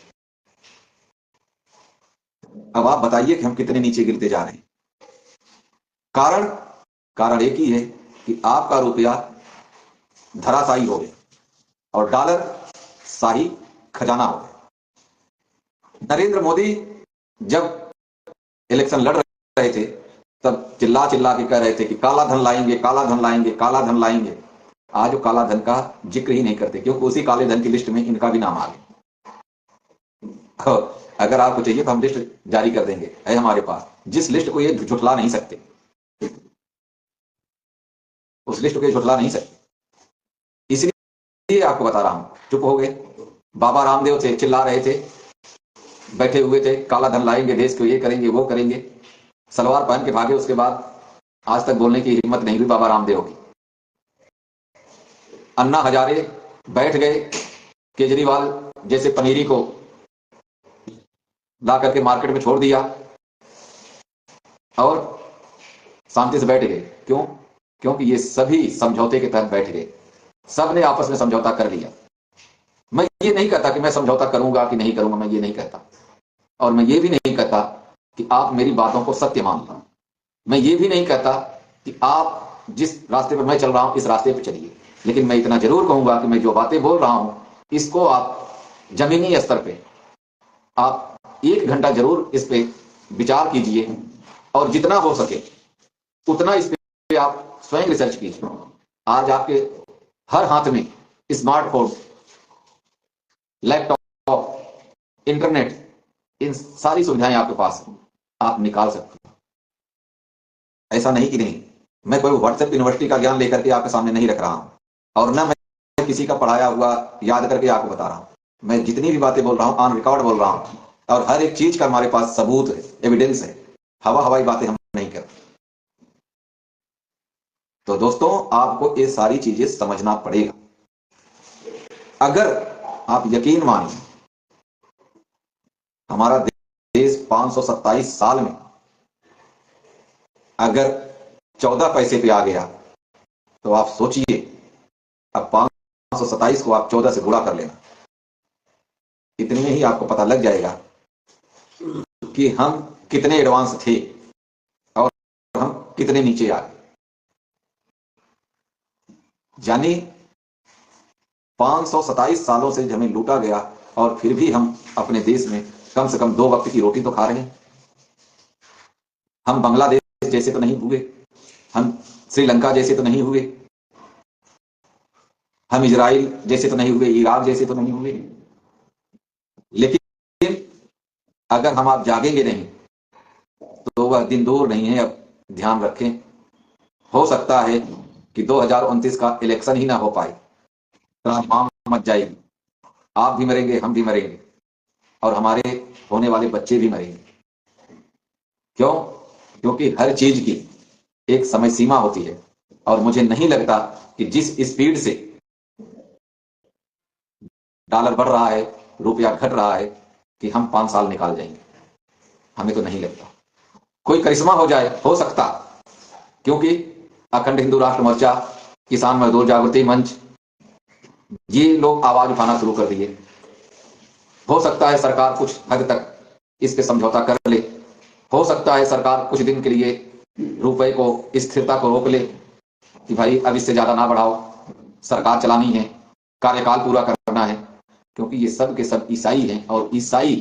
अब आप बताइए कि हम कितने नीचे गिरते जा रहे हैं। कारण कारण एक ही है कि आपका रुपया धराशायी हो गया और डॉलर शाही खजाना हो गया। नरेंद्र मोदी जब इलेक्शन लड़ रहे थे तब चिल्ला चिल्ला के कह रहे थे कि काला धन लाएंगे, काला धन लाएंगे, काला धन लाएंगे। आज वो काला धन का जिक्र ही नहीं करते, क्योंकि उसी काले धन की लिस्ट में इनका भी नाम आ गया। अगर आपको चाहिए तो हम लिस्ट जारी कर देंगे, है हमारे पास, जिस लिस्ट को ये झुठला नहीं सकते, उस लिस्ट को ये झुठला नहीं सकते। इसलिए आपको बता रहा हूं, चुप हो गए। बाबा रामदेव थे, चिल्ला रहे थे, बैठे हुए थे, काला धन लाएंगे, देश को ये करेंगे, वो करेंगे, सलवार पहन के भागे। उसके बाद आज तक बोलने की हिम्मत नहीं हुई बाबा रामदेव की। अन्ना हजारे बैठ गए, केजरीवाल जैसे पनीरी को ला करके मार्केट में छोड़ दिया और शांति से बैठ गए। क्यों? क्योंकि ये सभी समझौते के तहत बैठ गए, सब ने आपस में समझौता कर लिया। मैं ये नहीं कहता कि मैं समझौता करूंगा कि नहीं करूंगा, मैं ये नहीं कहता, और मैं ये भी नहीं कहता कि आप मेरी बातों को सत्य मान लो। मैं ये भी नहीं कहता कि आप जिस रास्ते पर मैं चल रहा हूं इस रास्ते पर चलिए, लेकिन मैं इतना जरूर कहूंगा कि मैं जो बातें बोल रहा हूं इसको आप जमीनी स्तर पे आप 1 घंटा जरूर इस पे विचार कीजिए, और जितना हो सके उतना इस पे आप स्वयं रिसर्च कीजिए। आज आपके हर हाथ में स्मार्टफोन, लैपटॉप, इंटरनेट, इन सारी सुविधाएं आपके पास हैं, आप निकाल सकते हैं। ऐसा नहीं कि नहीं, मैं कोई व्हाट्सएप यूनिवर्सिटी का ज्ञान लेकर के आपके सामने नहीं रख रहा हूं, और न मैं किसी का पढ़ाया हुआ याद करके आपको बता रहा हूं। मैं जितनी भी बातें बोल रहा हूं ऑन रिकॉर्ड बोल रहा हूं, और हर एक चीज का हमारे पास सबूत है, एविडेंस है। हवा हवाई बातें हम नहीं करते। तो दोस्तों, आपको ये सारी चीजें समझना पड़ेगा। अगर आप यकीन मानिए, हमारा देश 527 साल में अगर 14 पैसे पे आ गया, तो आप सोचिए अब 527 को आप 14 से गुणा कर लेना, इतने में ही आपको पता लग जाएगा कि हम कितने एडवांस थे और हम कितने नीचे आ गए। यानी 527 सालों से हमें लूटा गया, और फिर भी हम अपने देश में कम से कम 2 वक्त की रोटी तो खा रहे हैं। हम बांग्लादेश जैसे तो नहीं हुए, हम श्रीलंका जैसे तो नहीं हुए, हम इजराइल जैसे तो नहीं हुए, इराक जैसे तो नहीं हुए। लेकिन अगर हम आप जागेंगे नहीं तो वह दिन दूर नहीं है। अब ध्यान रखें, हो सकता है कि 2029 का इलेक्शन ही ना हो पाए, माम मच जाएगी, आप भी मरेंगे, हम भी मरेंगे, और हमारे होने वाले बच्चे भी मरेंगे। क्यों? क्योंकि हर चीज की एक समय सीमा होती है, और मुझे नहीं लगता कि जिस स्पीड से डॉलर बढ़ रहा है, रुपया घट रहा है, कि हम 5 साल निकाल जाएंगे। हमें तो नहीं लगता। कोई करिश्मा हो जाए, हो सकता, क्योंकि अखंड हिंदू राष्ट्र मोर्चा, किसान मजदूर जागृति मंच, ये लोग आवाज उठाना शुरू कर दिए। हो सकता है सरकार कुछ हद तक इस पे समझौता कर ले, हो सकता है सरकार कुछ दिन के लिए रुपए को, स्थिरता को रोक ले कि भाई अब इससे ज्यादा ना बढ़ाओ, सरकार चलानी है, कार्यकाल पूरा करना है। क्योंकि ये सब के सब ईसाई हैं, और ईसाई,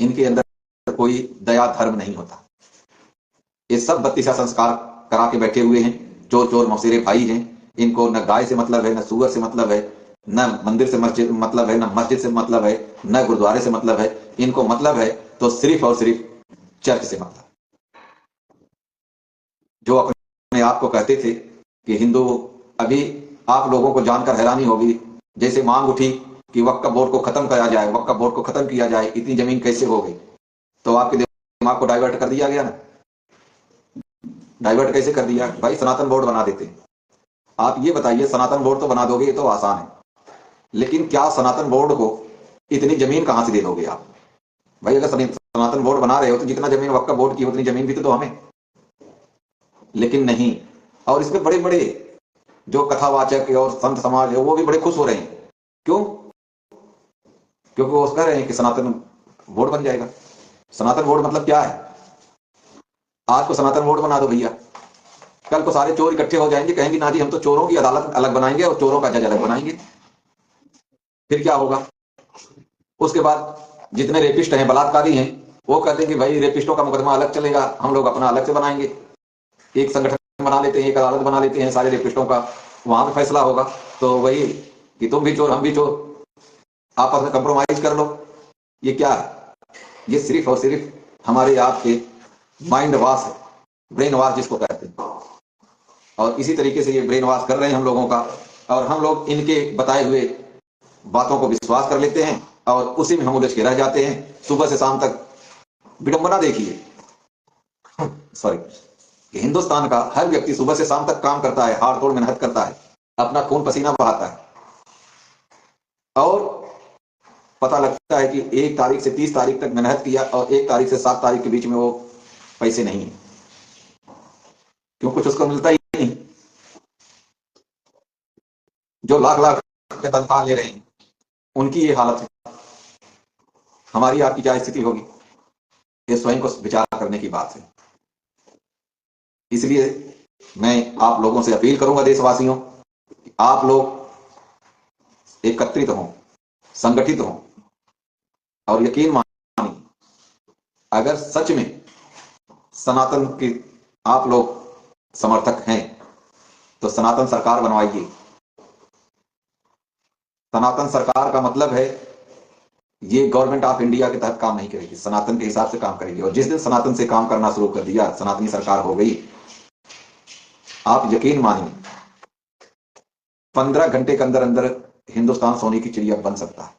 इनके अंदर कोई दया धर्म नहीं होता। ये सब 32 संस्कार करा के बैठे हुए हैं, चोर चोर मौसेरे भाई हैं। इनको न गाय से मतलब है, न सुअर से मतलब है, न मंदिर से मस्जिद मतलब है, न मस्जिद से मतलब है, न गुरुद्वारे से मतलब है। इनको मतलब है तो सिर्फ और सिर्फ चर्च से मतलब। जो अपने आप को कहते थे कि हिंदू, अभी आप लोगों को जानकर हैरानी होगी, जैसे मांग उठी कि वक्फ बोर्ड को खत्म किया जाए, वक्फ बोर्ड को खत्म किया जाए, इतनी जमीन कैसे हो गई? तो आपके दिमाग को डाइवर्ट कर दिया गया ना। डाइवर्ट कैसे कर दिया? भाई सनातन बोर्ड बना देते। आप ये बताइए, सनातन बोर्ड तो बना दोगे, ये तो आसान है, लेकिन क्या सनातन बोर्ड को इतनी जमीन कहां से दे दोगे आप? भाई अगर सनातन बोर्ड बना रहे हो तो जितना जमीन वक्फ बोर्ड की उतनी जमीन भी तो दो हमें। लेकिन नहीं, और इसमें बड़े बड़े जो कथावाचक और संत समाज है वो भी बड़े खुश हो रहे हैं। क्यों? क्योंकि वो कह रहे हैं कि सनातन बोर्ड बन जाएगा। सनातन बोर्ड मतलब क्या है? आज को सनातन बोर्ड बना दो भैया, कल को सारे चोर इकट्ठे हो जाएंगे, कहेंगे ना जी हम तो चोरों की अदालत अलग बनाएंगे और चोरों का जज अलग बनाएंगे। फिर क्या होगा? उसके बाद जितने रेपिस्ट हैं, बलात्कारी हैं, वो कहते हैं कि भाई रेपिस्टों का मुकदमा अलग चलेगा, हम लोग अपना अलग से बनाएंगे। एक संगठन बना लेते हैं, एक अदालत बना लेते हैं सारे रेपिस्टों का, वहां पे फैसला होगा। तो वही कि तुम भी चोर हम भी चोर, आपस में कंप्रोमाइज कर लो। ये क्या है? ये सिर्फ और सिर्फ हमारे आपके माइंड वॉश है, ब्रेन वॉश जिसको कहते हैं। और इसी तरीके से ये ब्रेन वॉश कर रहे हैं हम लोगों का, और हम लोग इनके बताए हुए बातों को विश्वास कर लेते हैं और उसी में हम उलझ के रह जाते हैं। सुबह से शाम तक विडंबना देखिए, सॉरी, कि हिंदुस्तान का हर व्यक्ति सुबह से शाम तक काम करता है, हाड़ तोड़ मेहनत करता है, अपना खून पसीना बहाता है, और पता लगता है कि 1 तारीख से 30 तारीख तक मेहनत किया और 1 तारीख से 7 तारीख के बीच में वो पैसे नहीं है। क्यों? कुछ उसको मिलता ही नहीं। जो लाख लाख रुपए तनख्वाह ले रहे हैं उनकी ये हालत है। हमारी आपकी क्या स्थिति होगी? ये स्वयं को विचार करने की बात है। इसलिए मैं आप लोगों से अपील करूंगा, देशवासियों, आप लोग एकत्रित हों, संगठित हों, और यकीन मानिए, अगर सच में सनातन के आप लोग समर्थक हैं तो सनातन सरकार बनवाइए। सनातन सरकार का मतलब है ये गवर्नमेंट ऑफ इंडिया के तहत काम नहीं करेगी, सनातन के हिसाब से काम करेगी। और जिस दिन सनातन से काम करना शुरू कर दिया, सनातनी सरकार हो गई, आप यकीन मानिए 15 घंटे के अंदर अंदर हिंदुस्तान सोने की चिड़िया बन सकता है।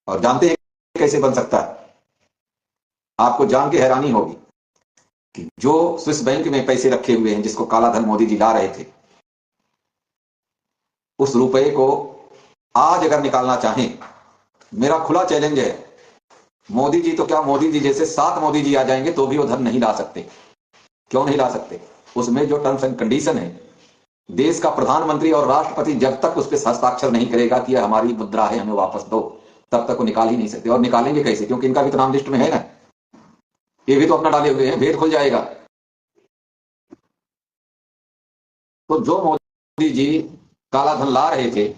और जानते हैं कैसे बन सकता है? आपको जान के हैरानी होगी कि जो स्विस बैंक में पैसे रखे हुए हैं, जिसको काला धन मोदी जी ला रहे थे, उस रुपए को आज अगर निकालना चाहें, मेरा खुला चैलेंज है, मोदी जी तो क्या, मोदी जी जैसे 7 मोदी जी आ जाएंगे तो भी वो धन नहीं ला सकते। क्यों नहीं ला सकते? उसमें जो टर्म्स एंड कंडीशन है, देश का प्रधानमंत्री और राष्ट्रपति जब तक उस पर हस्ताक्षर नहीं करेगा कि हमारी मुद्रा है हमें वापस दो, तब तक वो निकाल ही नहीं सकते। और निकालेंगे कैसे? क्योंकि इनका भी तो नाम लिस्ट में है ना, ये भी तो अपना डाले हुए हैं, भेद खुल जाएगा। तो जो मोदी जी काला धन ला रहे थे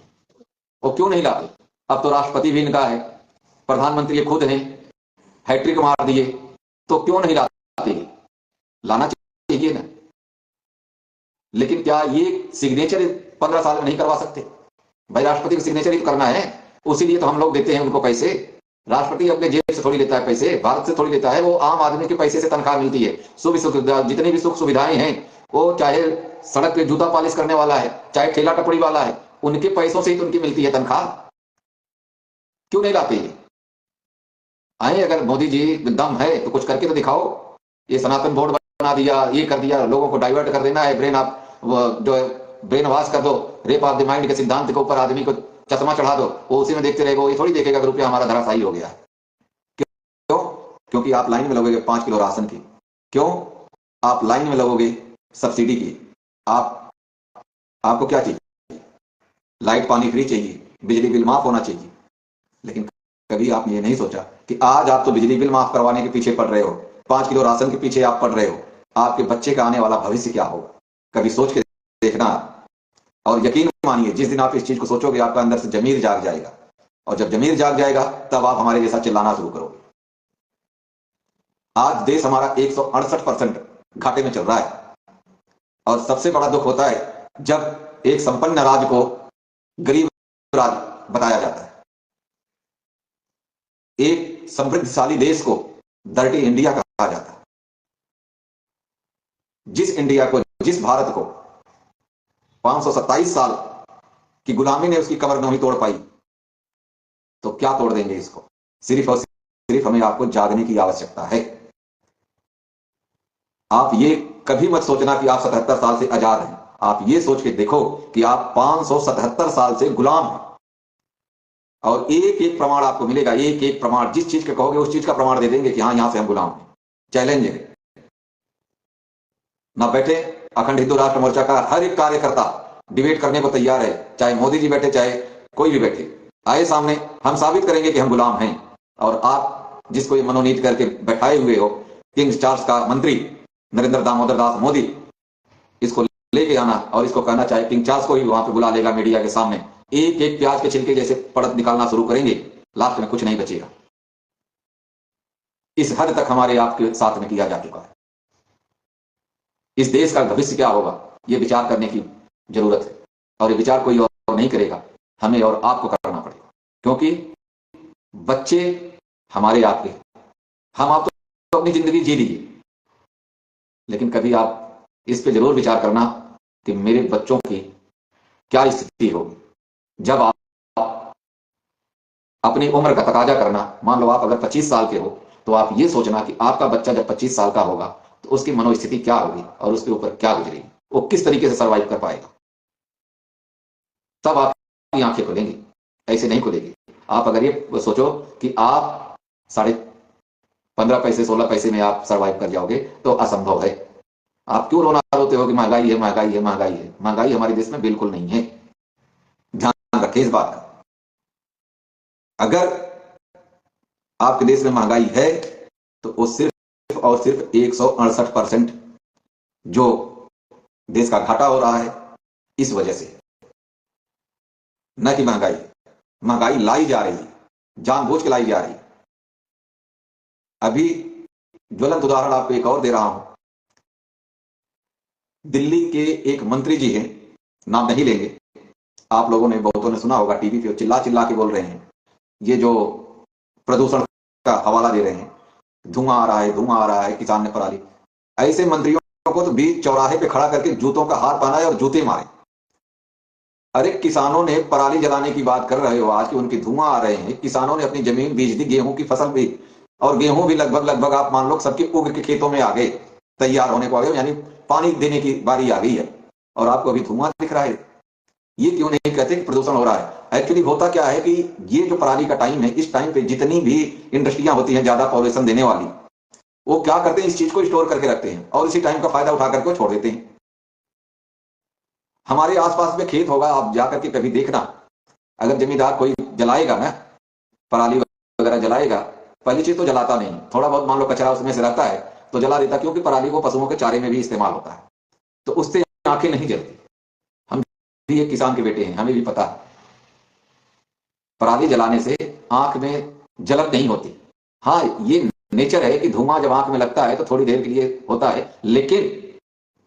वो क्यों नहीं लाते? अब तो राष्ट्रपति भी इनका है, प्रधानमंत्री खुद हैं, हैट्रिक मार दिए, तो क्यों नहीं लाते? लाना चाहिए ना। लेकिन क्या ये सिग्नेचर 15 साल में नहीं करवा सकते? भाई राष्ट्रपति का सिग्नेचर ही तो करना है, उसीलिए तो हम लोग देते हैं उनको पैसे। राष्ट्रपति अपने जेब से थोड़ी लेता है पैसे, भारत से थोड़ी लेता है, वो आम आदमी के पैसे से तनख्वाह मिलती है। सुख जितनी भी सुख सुविधाएं हैं, वो चाहे सड़क पे जूता पॉलिश करने वाला है, चाहे ठेला टपड़ी वाला है, उनके पैसों से ही तो उनकी मिलती है तनख्वाह। क्यों नहीं लाते? आए, अगर मोदी जी दम है तो कुछ करके तो दिखाओ। ये सनातन बोर्ड बना दिया, ये कर दिया, लोगों को डाइवर्ट कर देना है, ब्रेन आप जो ब्रेन वॉश कर दो, रेप ऑफ द माइंड के सिद्धांत के ऊपर आदमी को चश्मा चढ़ा दो, वो उसी में देखते रहेगा। ये थोड़ी देखेगा कि रुपया हमारा धराशायी हो गया। क्यों? क्योंकि आप लाइन में लगोगे 5 किलो राशन की। क्यों आप लाइन में लगोगे सब्सिडी की? आपको क्या चाहिए? लाइट पानी फ्री चाहिए, बिजली बिल माफ होना चाहिए। लेकिन कभी आपने ये नहीं सोचा कि आज आप तो बिजली बिल माफ करवाने के पीछे पड़ रहे हो, 5 किलो राशन के पीछे आप पड़ रहे हो, आपके बच्चे का आने वाला भविष्य क्या होगा? कभी सोच के देखना। और यकीन मानिए, जिस दिन आप इस चीज को सोचोगे, आपका अंदर से जमीर जाग जाएगा, और जब जमीर जाग जाएगा तब आप हमारे जैसा चिल्लाना शुरू करोगे। आज देश हमारा 168% घाटे में चल रहा है, और सबसे बड़ा दुख होता है जब एक संपन्न राज्य को गरीब राज्य बताया जाता है, एक समृद्धशाली देश को डर्टी इंडिया कहा जाता है। जिस इंडिया को, जिस भारत को 527 साल की गुलामी ने उसकी कमर नहीं तोड़ पाई, तो क्या तोड़ देंगे इसको? सिर्फ और सिर्फ हमें आपको जागने की आवश्यकता है। आप ये कभी मत सोचना कि आप 77 साल से आजाद हैं। आप ये सोच के देखो कि आप 577 साल से गुलाम हैं, और एक एक प्रमाण आपको मिलेगा, एक एक प्रमाण। जिस चीज का कहोगे उस चीज का प्रमाण दे देंगे कि हाँ, यहां से हम गुलाम हैं। चैलेंज है ना। बैठे अखंड हिंदू राष्ट्र मोर्चा का हर एक कार्यकर्ता डिबेट करने को तैयार है, चाहे मोदी जी बैठे, चाहे कोई भी बैठे, आए सामने, हम साबित करेंगे कि हम गुलाम हैं। और आप जिसको ये मनोनीत करके बैठाए हुए हो, किंग चार्ल्स का मंत्री नरेंद्र दामोदर दास मोदी, इसको लेके आना और इसको कहना चाहे किंग चार्ल्स को ही वहां पे बुला लेगा मीडिया के सामने, एक एक प्याज के छिलके जैसे पड़त निकालना शुरू करेंगे, लास्ट में कुछ नहीं बचेगा। इस हद तक हमारे आपके साथ में किया जा चुका है। इस देश का भविष्य क्या होगा, यह विचार करने की जरूरत है, और ये विचार कोई और नहीं करेगा, हमें और आपको करना पड़ेगा, क्योंकि बच्चे हमारे आपके, हम आप तो अपनी जिंदगी जी लीजिए, लेकिन कभी आप इस पे जरूर विचार करना कि मेरे बच्चों की क्या स्थिति होगी जब आप अपनी उम्र का तकाजा करना। मान लो आप अगर 25 साल के हो तो आप ये सोचना कि आपका बच्चा जब 25 साल का होगा तो उसकी मनोस्थिति क्या होगी और उसके ऊपर क्या गुजरेगी, वो किस तरीके से सर्वाइव कर पाएगा। तब आपकी आंखें खुलेंगी, ऐसे नहीं खुलेगी। आप अगर ये सोचो कि आप 15.5 पैसे 16 पैसे में आप सर्वाइव कर जाओगे तो असंभव है। आप क्यों रोना रोते हो कि महंगाई है महंगाई है महंगाई है। महंगाई हमारे देश में बिल्कुल नहीं है, ध्यान रखें इस बात का। अगर आपके देश में महंगाई है तो वो सिर्फ और सिर्फ 168% जो देश का घाटा हो रहा है इस वजह से, न कि महंगाई लाई जा रही है, जानबूझ के लाई जा रही है। अभी ज्वलंत उदाहरण आपको एक और दे रहा हूं। दिल्ली के एक मंत्री जी हैं, नाम नहीं लेंगे, आप लोगों ने बहुतों ने सुना होगा, टीवी पे चिल्ला चिल्ला के बोल रहे हैं, ये जो प्रदूषण का हवाला दे रहे हैं, धुआं आ रहा है धुआं आ रहा है, किसान ने पराली। ऐसे मंत्रियों को तो बीच चौराहे पे खड़ा करके जूतों का हाथ पहनाए और जूते मारे। अरे किसानों ने पराली जलाने की बात कर रहे हो आज कि उनकी धुआं आ रहे हैं, किसानों ने अपनी जमीन बीज दी, गेहूं की फसल भी, और गेहूं भी लगभग आप मान लो सबके उग के खेतों में आ गए, तैयार होने को आ गए, यानी पानी देने की बारी आ गई है, और आपको अभी धुआं दिख रहा है। ये क्यों नहीं कहते कि प्रदूषण हो रहा है। एक्चुअली होता क्या है कि ये जो पराली का टाइम है, इस टाइम पे जितनी भी इंडस्ट्रियां होती हैं ज्यादा पॉल्यूशन देने वाली, वो क्या करते हैं, इस चीज को स्टोर करके रखते हैं और इसी टाइम का फायदा उठा करके छोड़ देते हैं। हमारे आसपास में खेत होगा, आप जाकर के कभी देखना, अगर जमींदार कोई जलाएगा ना, पराली वगैरह जलाएगा, पहली चीज तो जलाता नहीं, थोड़ा बहुत मान लो कचरा उसमें से रहता है तो जला देता, क्योंकि पराली को पशुओं के चारे में भी इस्तेमाल होता है, तो उससे आंखें नहीं जलती। हम भी एक किसान के बेटे हैं, हमें भी पता है पराली जलाने से आंख में जलन नहीं होती। हाँ, ये नेचर है कि धुआं जब आंख में लगता है तो थोड़ी देर के लिए होता है, लेकिन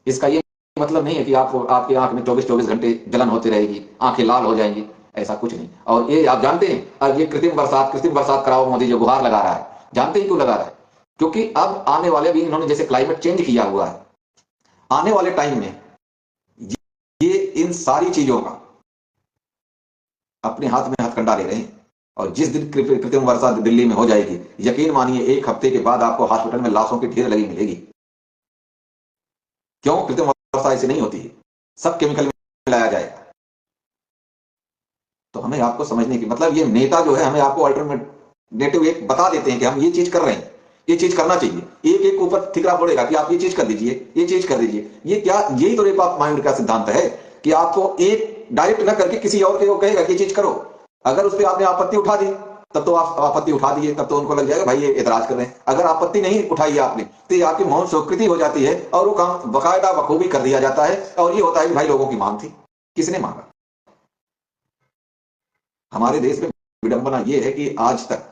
इसका ये मतलब नहीं है कि आपकी आंख में 24-24 घंटे जलन होती रहेगी, आंखें लाल हो जाएंगी, ऐसा कुछ नहीं। और ये आप जानते हैं, अब ये कृत्रिम बरसात कराओ मोदी जो गुहार लगा रहा है, जानते हैं क्यों लगा रहा है? क्योंकि अब आने वाले भी, इन्होंने जैसे क्लाइमेट चेंज किया हुआ है, आने वाले टाइम में ये इन सारी चीजों का अपने हाथ में हथकंडा ले रहे हैं। और जिस दिन कृत्रिम वर्षा दिल्ली में हो जाएगी, यकीन मानिए 1 हफ्ते के बाद आपको हॉस्पिटल में लाशों की ढेर लगी मिलेगी। क्यों? कृत्रिम वर्षा ऐसे नहीं होती है, सब केमिकल मिलाया जाएगा। तो हमें आपको समझने की, मतलब ये नेता जो है हमें आपको अल्टरनेटिव एक बता देते हैं कि हम ये चीज कर रहे हैं, ये चीज करना चाहिए, एक एक ऊपर ठिकरा पड़ेगा कि आप ये चीज कर दीजिए, ये चीज कर दीजिए। ये क्या, यही तो रेप ऑफ माइंड का सिद्धांत है कि आपको एक डायरेक्ट ना करके किसी और के वो कहेगा कि ये चीज करो। अगर उस पर आपने आपत्ति उठा दी तब तो आप आपत्ति उठा दिए, तब तो उनको लग जाएगा भाई ये एतराज कर रहे हैं। अगर आपत्ति नहीं उठाई आपने तो ये आपकी मौन स्वीकृति हो जाती है और वो काम बकायदा बखूबी कर दिया जाता है, और ये होता है कि भाई लोगों की मांग थी, किसने मांगा। हमारे देश में विडंबना ये है कि आज तक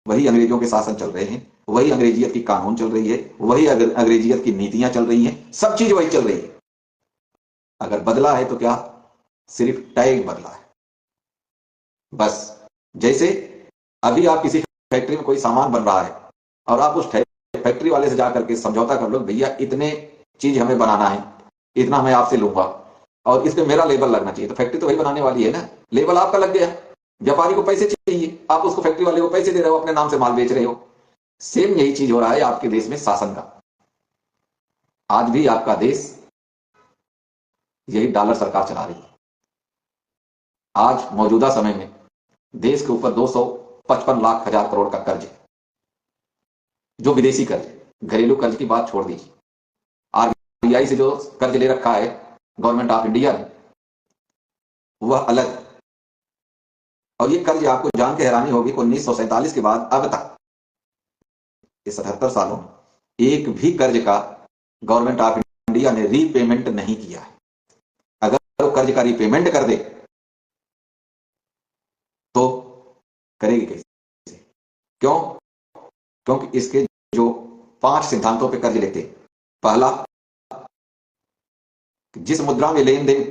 वही अंग्रेजों के शासन चल रहे हैं, वही अंग्रेजियत की कानून चल रही है, वही अंग्रेजियत की नीतियां चल रही हैं, सब चीज वही चल रही है। अगर बदला है तो क्या, सिर्फ टैग बदला है बस। जैसे अभी आप किसी फैक्ट्री में कोई सामान बन रहा है और आप उस फैक्ट्री वाले से जाकर के समझौता कर लो, भैया इतने चीज हमें बनाना है, इतना मैं आपसे लूंगा और इस पे मेरा लेबल लगना चाहिए, तो फैक्ट्री तो वही बनाने वाली है ना, लेबल आपका लग गया। व्यापारी को पैसे चाहिए, आप उसको फैक्ट्री वाले को पैसे दे रहे हो, अपने नाम से माल बेच रहे हो। सेम यही चीज हो रहा है आपके देश में शासन का। आज भी आपका देश यही डॉलर सरकार चला रही है। आज मौजूदा समय में देश के ऊपर 255 लाख हजार करोड़ का कर्ज है, जो विदेशी कर्ज है। घरेलू कर्ज की बात छोड़ दीजिए, आरबीआई से जो कर्ज ले रखा है गवर्नमेंट ऑफ इंडिया ने, वह अलग। और ये कर्ज आपको जान के हैरानी होगी, 1947 के बाद अब तक ये 77 सालों में एक भी कर्ज का गवर्नमेंट ऑफ इंडिया ने रीपेमेंट नहीं किया है। अगर वो कर्ज का रीपेमेंट कर दे तो करेगी कैसे? क्यों? क्योंकि इसके जो 5 सिद्धांतों पे कर्ज लेते, पहला, जिस मुद्रा में लेन देन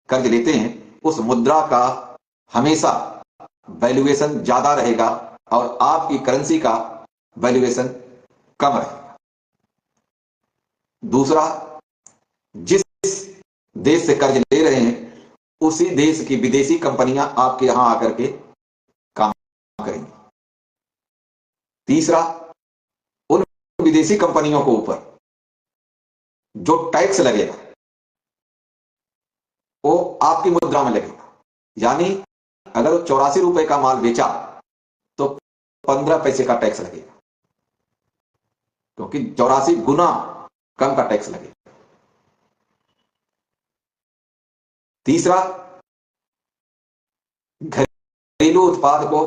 कर्ज लेते हैं उस मुद्रा का हमेशा वैल्यूएशन ज्यादा रहेगा और आपकी करेंसी का वैल्यूएशन कम रहेगा। दूसरा, जिस देश से कर्ज ले रहे हैं उसी देश की विदेशी कंपनियां आपके यहां आकर के काम करेंगी। तीसरा, उन विदेशी कंपनियों को ऊपर जो टैक्स लगेगा वो आपकी मुद्रा में लगेगा। यानी अगर वो 84 रुपए का माल बेचा तो 15 पैसे का टैक्स लगेगा, क्योंकि 84 गुना कम का टैक्स लगेगा। तीसरा, घरेलू उत्पाद को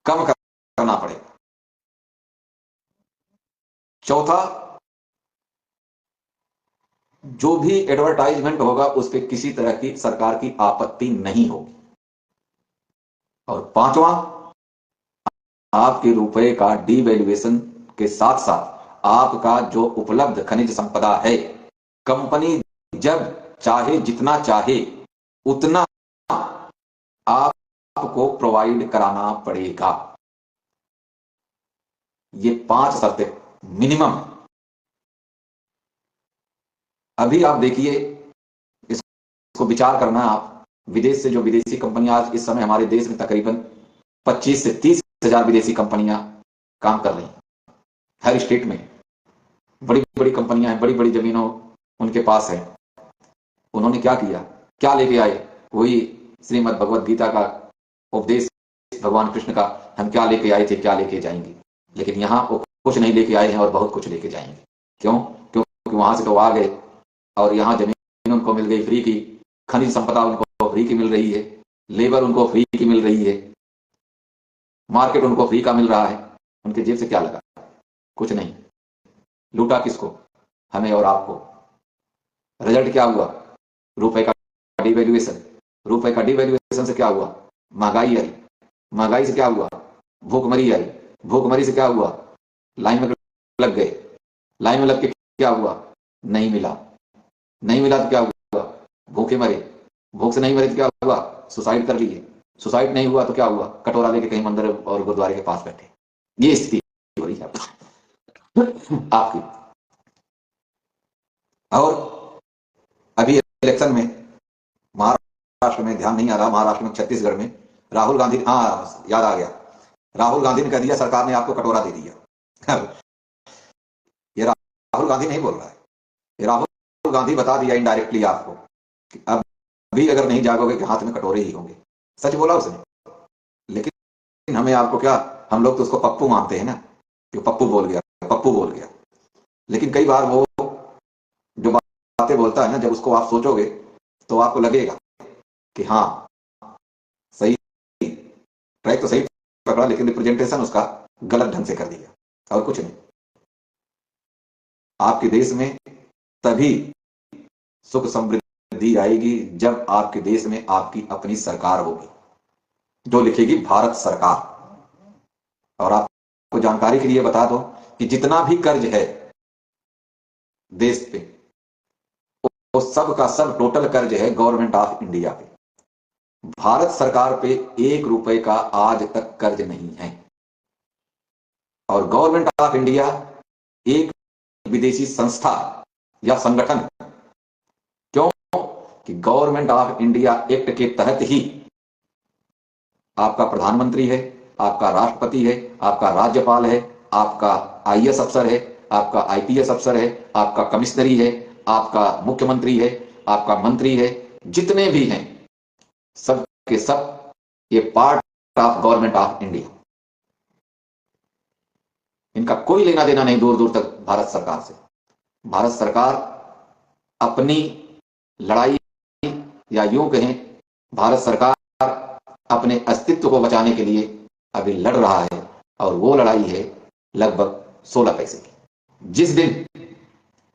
कम करना पड़ेगा। चौथा, जो भी एडवर्टाइजमेंट होगा उस पर किसी तरह की सरकार की आपत्ति नहीं होगी। और पांचवा, आपके रुपए का डीवैल्यूएशन के साथ साथ आपका जो उपलब्ध खनिज संपदा है, कंपनी जब चाहे जितना चाहे उतना आपको प्रोवाइड कराना पड़ेगा। ये 5 शर्तें मिनिमम। अभी आप देखिए, इसको विचार करना आप, विदेश से जो विदेशी कंपनियां आज इस समय हमारे देश में तकरीबन 25 से 30 हजार विदेशी कंपनियां काम कर रही हैं। हर स्टेट में बड़ी बड़ी कंपनियां हैं, बड़ी बड़ी जमीनों उनके पास है। उन्होंने क्या किया, क्या लेके आए? वही श्रीमद् भगवद गीता का उपदेश भगवान कृष्ण का, हम क्या लेके आए थे, क्या लेके जाएंगे। लेकिन यहां वो कुछ नहीं लेके आए हैं और बहुत कुछ लेके जाएंगे। क्यों? क्योंकि वहां से तो आ गए और यहां जमीन उनको मिल गई फ्री की, खनिज संपदा उनको फ्री की मिल रही है, लेबर उनको फ्री की मिल रही है, मार्केट उनको फ्री का मिल रहा है। उनके जेब से क्या लगा? कुछ नहीं। लूटा किसको? हमें और आपको। रिजल्ट क्या हुआ? रुपए का डिवैल्यूएशन। रुपए का डिवैल्यूएशन से क्या हुआ? महंगाई आई। महंगाई से क्या हुआ? भूखमरी आई। भूखमरी से क्या हुआ? लाइन में लग गए। लाइन में लग के क्या हुआ? नहीं मिला। नहीं मिला तो क्या हुआ? भूखे मरे। भूख से नहीं मरे तो क्या हुआ? सुसाइड कर लिए। सुसाइड नहीं हुआ तो क्या हुआ? कटोरा लेके कहीं मंदिर और गुरुद्वारे के पास बैठे। ये स्थिति हो रही है आपकी। और अभी इलेक्शन में महाराष्ट्र में, ध्यान नहीं आ रहा, महाराष्ट्र में, छत्तीसगढ़ में राहुल गांधी, हाँ याद आ गया, राहुल गांधी ने कह दिया सरकार ने आपको कटोरा दे दिया। ये राहुल गांधी नहीं बोल रहा है, ये राहुल गांधी बता दिया इनडायरेक्टली आपको कि अब भी अगर नहीं जागोगे कि हाथ में कटोरे ही होंगे। सच बोला उसने। लेकिन हमें आपको क्या, हम लोग तो उसको पप्पू मानते हैं ना, कि पप्पू बोल गया, पप्पू बोल गया। लेकिन कई बार वो जो बातें बोलता है ना, जब उसको आप सोचोगे तो आपको लगेगा कि हाँ सही, ट्रैक तो सही पकड़ा, लेकिन रिप्रेजेंटेशन उसका गलत ढंग से कर दिया और कुछ नहीं। आपके देश में तभी सुख समृद्धि आएगी जब आपके देश में आपकी अपनी सरकार होगी, जो लिखेगी भारत सरकार। और आपको जानकारी के लिए बता दो कि जितना भी कर्ज है देश पे, वो सब का सब टोटल कर्ज है गवर्नमेंट ऑफ इंडिया पे। भारत सरकार पे 1 रुपए का आज तक कर्ज नहीं है। और गवर्नमेंट ऑफ इंडिया एक विदेशी संस्था या संगठन, क्यों कि गवर्नमेंट ऑफ इंडिया एक्ट के तहत ही आपका प्रधानमंत्री है, आपका राष्ट्रपति है, आपका राज्यपाल है, आपका आईएएस अफसर है, आपका आईपीएस अफसर है, आपका कमिश्नरी है, आपका मुख्यमंत्री है, आपका मंत्री है, जितने भी हैं सब के सब ये part of government of India. इनका कोई लेना देना नहीं दूर दूर तक भारत सरकार से। भारत सरकार अपनी लड़ाई, या यूं कहें भारत सरकार अपने अस्तित्व को बचाने के लिए अभी लड़ रहा है, और वो लड़ाई है लगभग 16 पैसे की। जिस दिन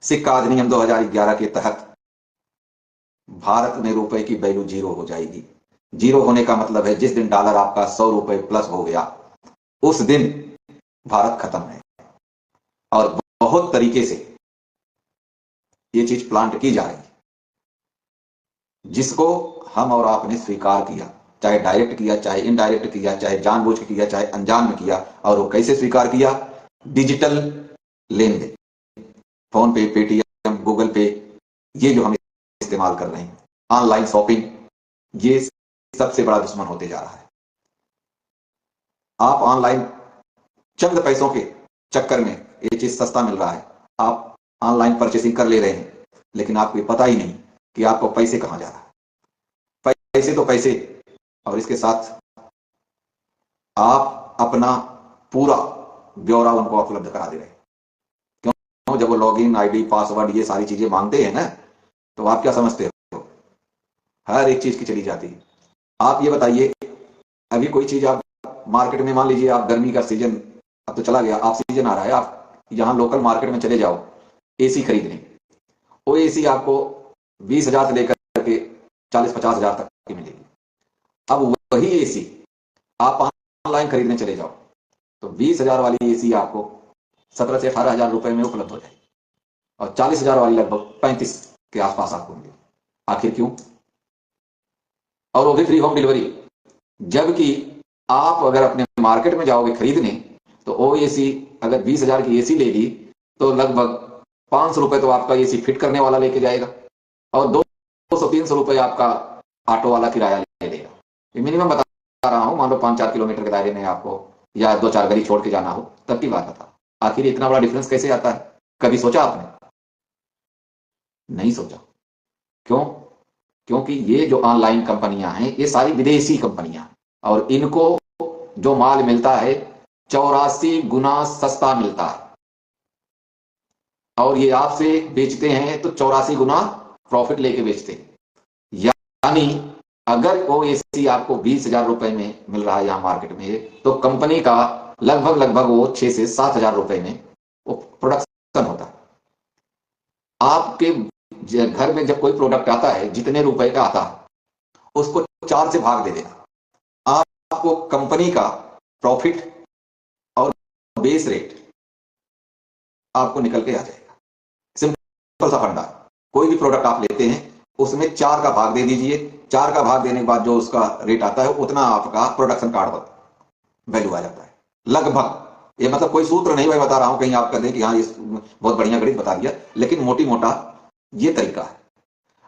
सिक्का अधिनियम 2011 के तहत भारत में रुपए की वैल्यू जीरो हो जाएगी, जीरो होने का मतलब है जिस दिन डॉलर आपका 100 रुपए प्लस हो गया, उस दिन भारत खत्म है। और बहुत तरीके से ये चीज प्लांट की जा रही है, जिसको हम और आपने स्वीकार किया, चाहे डायरेक्ट किया, चाहे इनडायरेक्ट किया, चाहे जानबूझ के किया, चाहे अनजान में किया। और वो कैसे स्वीकार किया? डिजिटल लेन देन, फोन पे, पेटीएम, गूगल पे, ये जो हम इस्तेमाल कर रहे हैं, ऑनलाइन शॉपिंग, ये सबसे बड़ा दुश्मन होते जा रहा है। आप ऑनलाइन चंद पैसों के चक्कर में ये चीज सस्ता मिल रहा है, आप ऑनलाइन परचेसिंग कर ले रहे हैं, लेकिन आपको पता ही नहीं कि आपको पैसे कहां जा रहा है। पैसे तो पैसे, और इसके साथ आप अपना पूरा ब्यौरा उनको उपलब्ध करा दे रहे हैं। क्यों? जब वो लॉगिन, आईडी, पासवर्ड, ये सारी चीजें मांगते हैं ना, तो आप क्या समझते हो? हर एक चीज की चली जाती है। आप ये बताइए, अभी कोई चीज आप मार्केट में, मान लीजिए आप गर्मी का सीजन अब तो चला गया, आप सीजन आ रहा है, आप यहां लोकल मार्केट में चले जाओ एसी खरीदने, वो एसी आपको 20,000 से लेकर के 40-50 हजार तक की मिलेगी। अब वही एसी आप ऑनलाइन खरीदने चले जाओ तो 20,000 वाली एसी आपको 17 से 18 हजार रुपए में उपलब्ध हो जाएगी, और 40,000 वाली लगभग 35 के आसपास आपको मिलेगी। आखिर क्यों? और वो भी फ्री होम डिलीवरी। जबकि आप अगर अपने मार्केट में जाओगे खरीदने, तो वो एसी अगर 20,000 की एसी लेगी तो लगभग 500 रुपए तो आपका एसी फिट करने वाला लेके जाएगा, और 200-300 रुपए आपका ऑटो वाला किराया ले लेगा। मिनिमम बता रहा हूं, मान लो 5-4 किलोमीटर के दायरे में आपको, या 2-4 गली छोड़ के जाना हो, तब की बात बता। आखिर इतना बड़ा डिफरेंस कैसे आता है? कभी सोचा आपने? नहीं सोचा। क्यों? क्योंकि ये जो ऑनलाइन कंपनियां हैं, ये सारी विदेशी कंपनियां हैं, और इनको जो माल मिलता है 84 गुना सस्ता मिलता है, और ये आपसे बेचते हैं तो 84 गुना प्रॉफिट लेके बेचते हैं। यानी अगर वो एसी आपको 20,000 रुपए में मिल रहा है यहां मार्केट में, तो कंपनी का लगभग वो 6 से 7 हजार रुपए में वो प्रोडक्शन होता है। आपके घर में जब कोई प्रोडक्ट आता है, जितने रुपए का आता है उसको 4 से भाग दे देना, आपको कंपनी का प्रॉफिट और बेस रेट आपको निकल के आ जाएगा। सिंपल सा फंडा। कोई भी प्रोडक्ट आप लेते हैं, उसमें 4 का भाग दे दीजिए, 4 का भाग देने के बाद जो उसका रेट आता है, उतना आपका प्रोडक्शन कार्ड वैल्यू आ जाता है लगभग। ये मतलब कोई सूत्र नहीं मैं बता रहा हूं, कहीं आप कह दें कि हाँ ये बहुत बढ़िया गणित बता दिया, लेकिन मोटी मोटा ये तरीका है।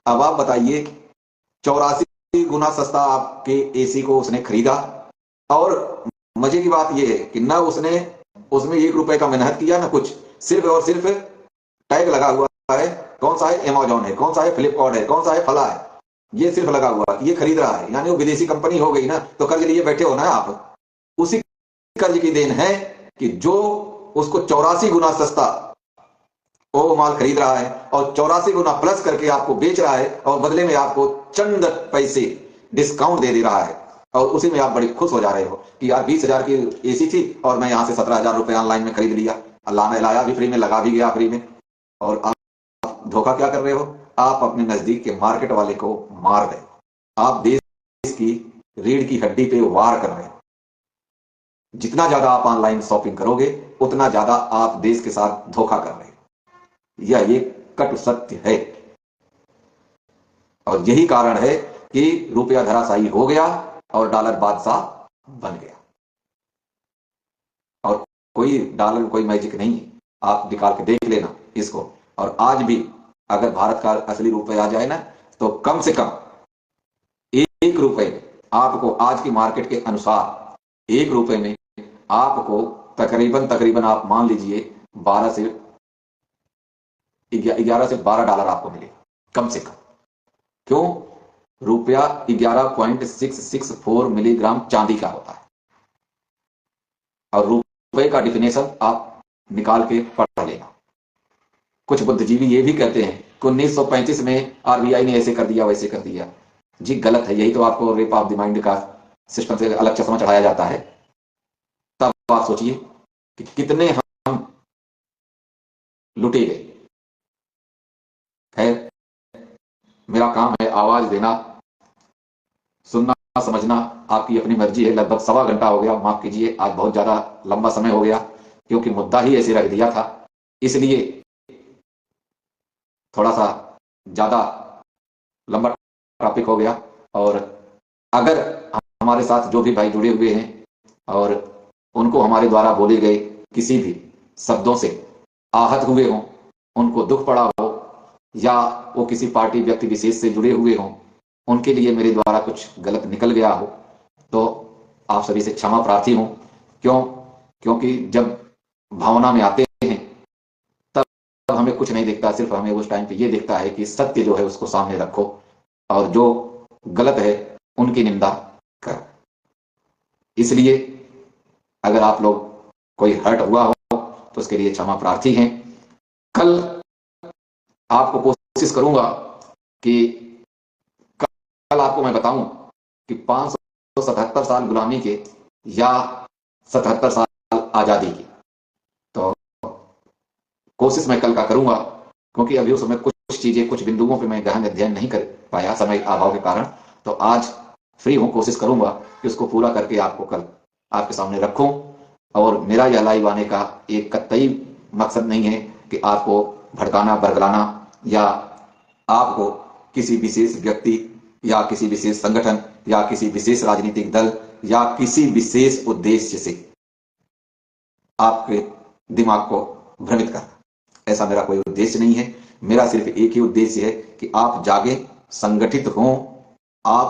अब आप बताइए, 84 गुना सस्ता आपके एसी को उसने खरीदा, और मजे की बात यह है कि ना उसने उसमें 1 रुपए का मेहनत किया, ना कुछ, सिर्फ और सिर्फ टैग लगा हुआ है। कौन सा है? अमेजॉन है, कौन सा है? फ्लिपकार्ट है, कौन सा है? फला है, ये सिर्फ लगा हुआ, ये खरीद रहा है। यानी वो विदेशी कंपनी हो गई ना, तो कर्ज लिए बैठे हो ना आप, उसी कर्ज की देन है कि जो उसको 84 गुना सस्ता वो माल खरीद रहा है, और 84 गुना प्लस करके आपको बेच रहा है, और बदले में आपको चंद पैसे डिस्काउंट दे रहा है, और उसी में आप बड़ी खुश हो जा रहे हो कि यार 20,000 की एसी थी और मैं यहां से 17,000 रुपए ऑनलाइन में खरीद लिया, अल्लाह ने लाया भी फ्री में, लगा भी गया फ्री में। और आप धोखा क्या कर रहे हो? आप अपने नजदीक के मार्केट वाले को मार रहे हो, आप देश की रीढ़ की हड्डी पे वार कर रहे हो। जितना ज्यादा आप ऑनलाइन शॉपिंग करोगे, उतना ज्यादा आप देश के साथ धोखा कर रहे हो। यह एक कटु सत्य है, और यही कारण है कि रुपया धराशायी हो गया और डॉलर बादशाह बन गया। और कोई डॉलर, कोई मैजिक नहीं है, आप निकाल के देख लेना इसको। और आज भी अगर भारत का असली रुपया आ जाए ना, तो कम से कम 1 रुपए में आपको, आज की मार्केट के अनुसार 1 रुपए में आपको तकरीबन आप मान लीजिए 11 से 12 डॉलर आपको मिले कम से कम। क्यों? रुपया 11.664 मिलीग्राम चांदी का होता है, और रुपए का डिफिनेशन आप निकाल के पढ़ लेना। कुछ बुद्धिजीवी ये भी कहते हैं कि 1935 में आरबीआई ने ऐसे कर दिया, वैसे कर दिया। जी गलत है। यही तो आपको रेप ऑफ द माइंड का सिस्टम से अलग चश्मा चढ़ाया जाता है, तब आप सोचिए कि कितने हम लुटे गए। खैर, मेरा काम है आवाज देना, सुनना समझना आपकी अपनी मर्जी है। लगभग 1.25 घंटा हो गया, माफ कीजिए आज बहुत ज्यादा लंबा समय हो गया, क्योंकि मुद्दा ही ऐसे रख दिया था, इसलिए थोड़ा सा ज्यादा लंबा टॉपिक हो गया। और अगर हमारे साथ जो भी भाई जुड़े हुए हैं और उनको हमारे द्वारा बोले गए किसी भी शब्दों से आहत हुए हों, उनको दुख पड़ा हो, या वो किसी पार्टी व्यक्ति विशेष से जुड़े हुए हों, उनके लिए मेरे द्वारा कुछ गलत निकल गया हो, तो आप सभी से क्षमा प्रार्थी हूं। क्यों? क्योंकि जब भावना में आते हैं तब हमें कुछ नहीं दिखता, सिर्फ हमें उस टाइम पे ये दिखता है कि सत्य जो है उसको सामने रखो और जो गलत है उनकी निंदा करो। इसलिए अगर आप लोग कोई हर्ट हुआ हो तो उसके लिए क्षमा प्रार्थी हैं। कल आपको कोशिश करूंगा कि कल आपको मैं बताऊं कि 577 साल गुलामी के या 77 साल आजादी के, तो कोशिश मैं कल का करूंगा, क्योंकि अभी उस समय कुछ चीजें कुछ बिंदुओं पे मैं गहन अध्ययन नहीं कर पाया समय अभाव के कारण। तो आज फ्री हूं, कोशिश करूंगा कि उसको पूरा करके आपको कल आपके सामने रखूं। और मेरा यह लाइव आने का एक कतई मकसद नहीं है कि आपको भड़काना, बरगलाना या आपको किसी विशेष व्यक्ति या किसी विशेष संगठन या किसी विशेष राजनीतिक दल या किसी विशेष उद्देश्य से आपके दिमाग को भ्रमित करना, ऐसा मेरा कोई उद्देश्य नहीं है। मेरा सिर्फ एक ही उद्देश्य है कि आप जागे, संगठित हों, आप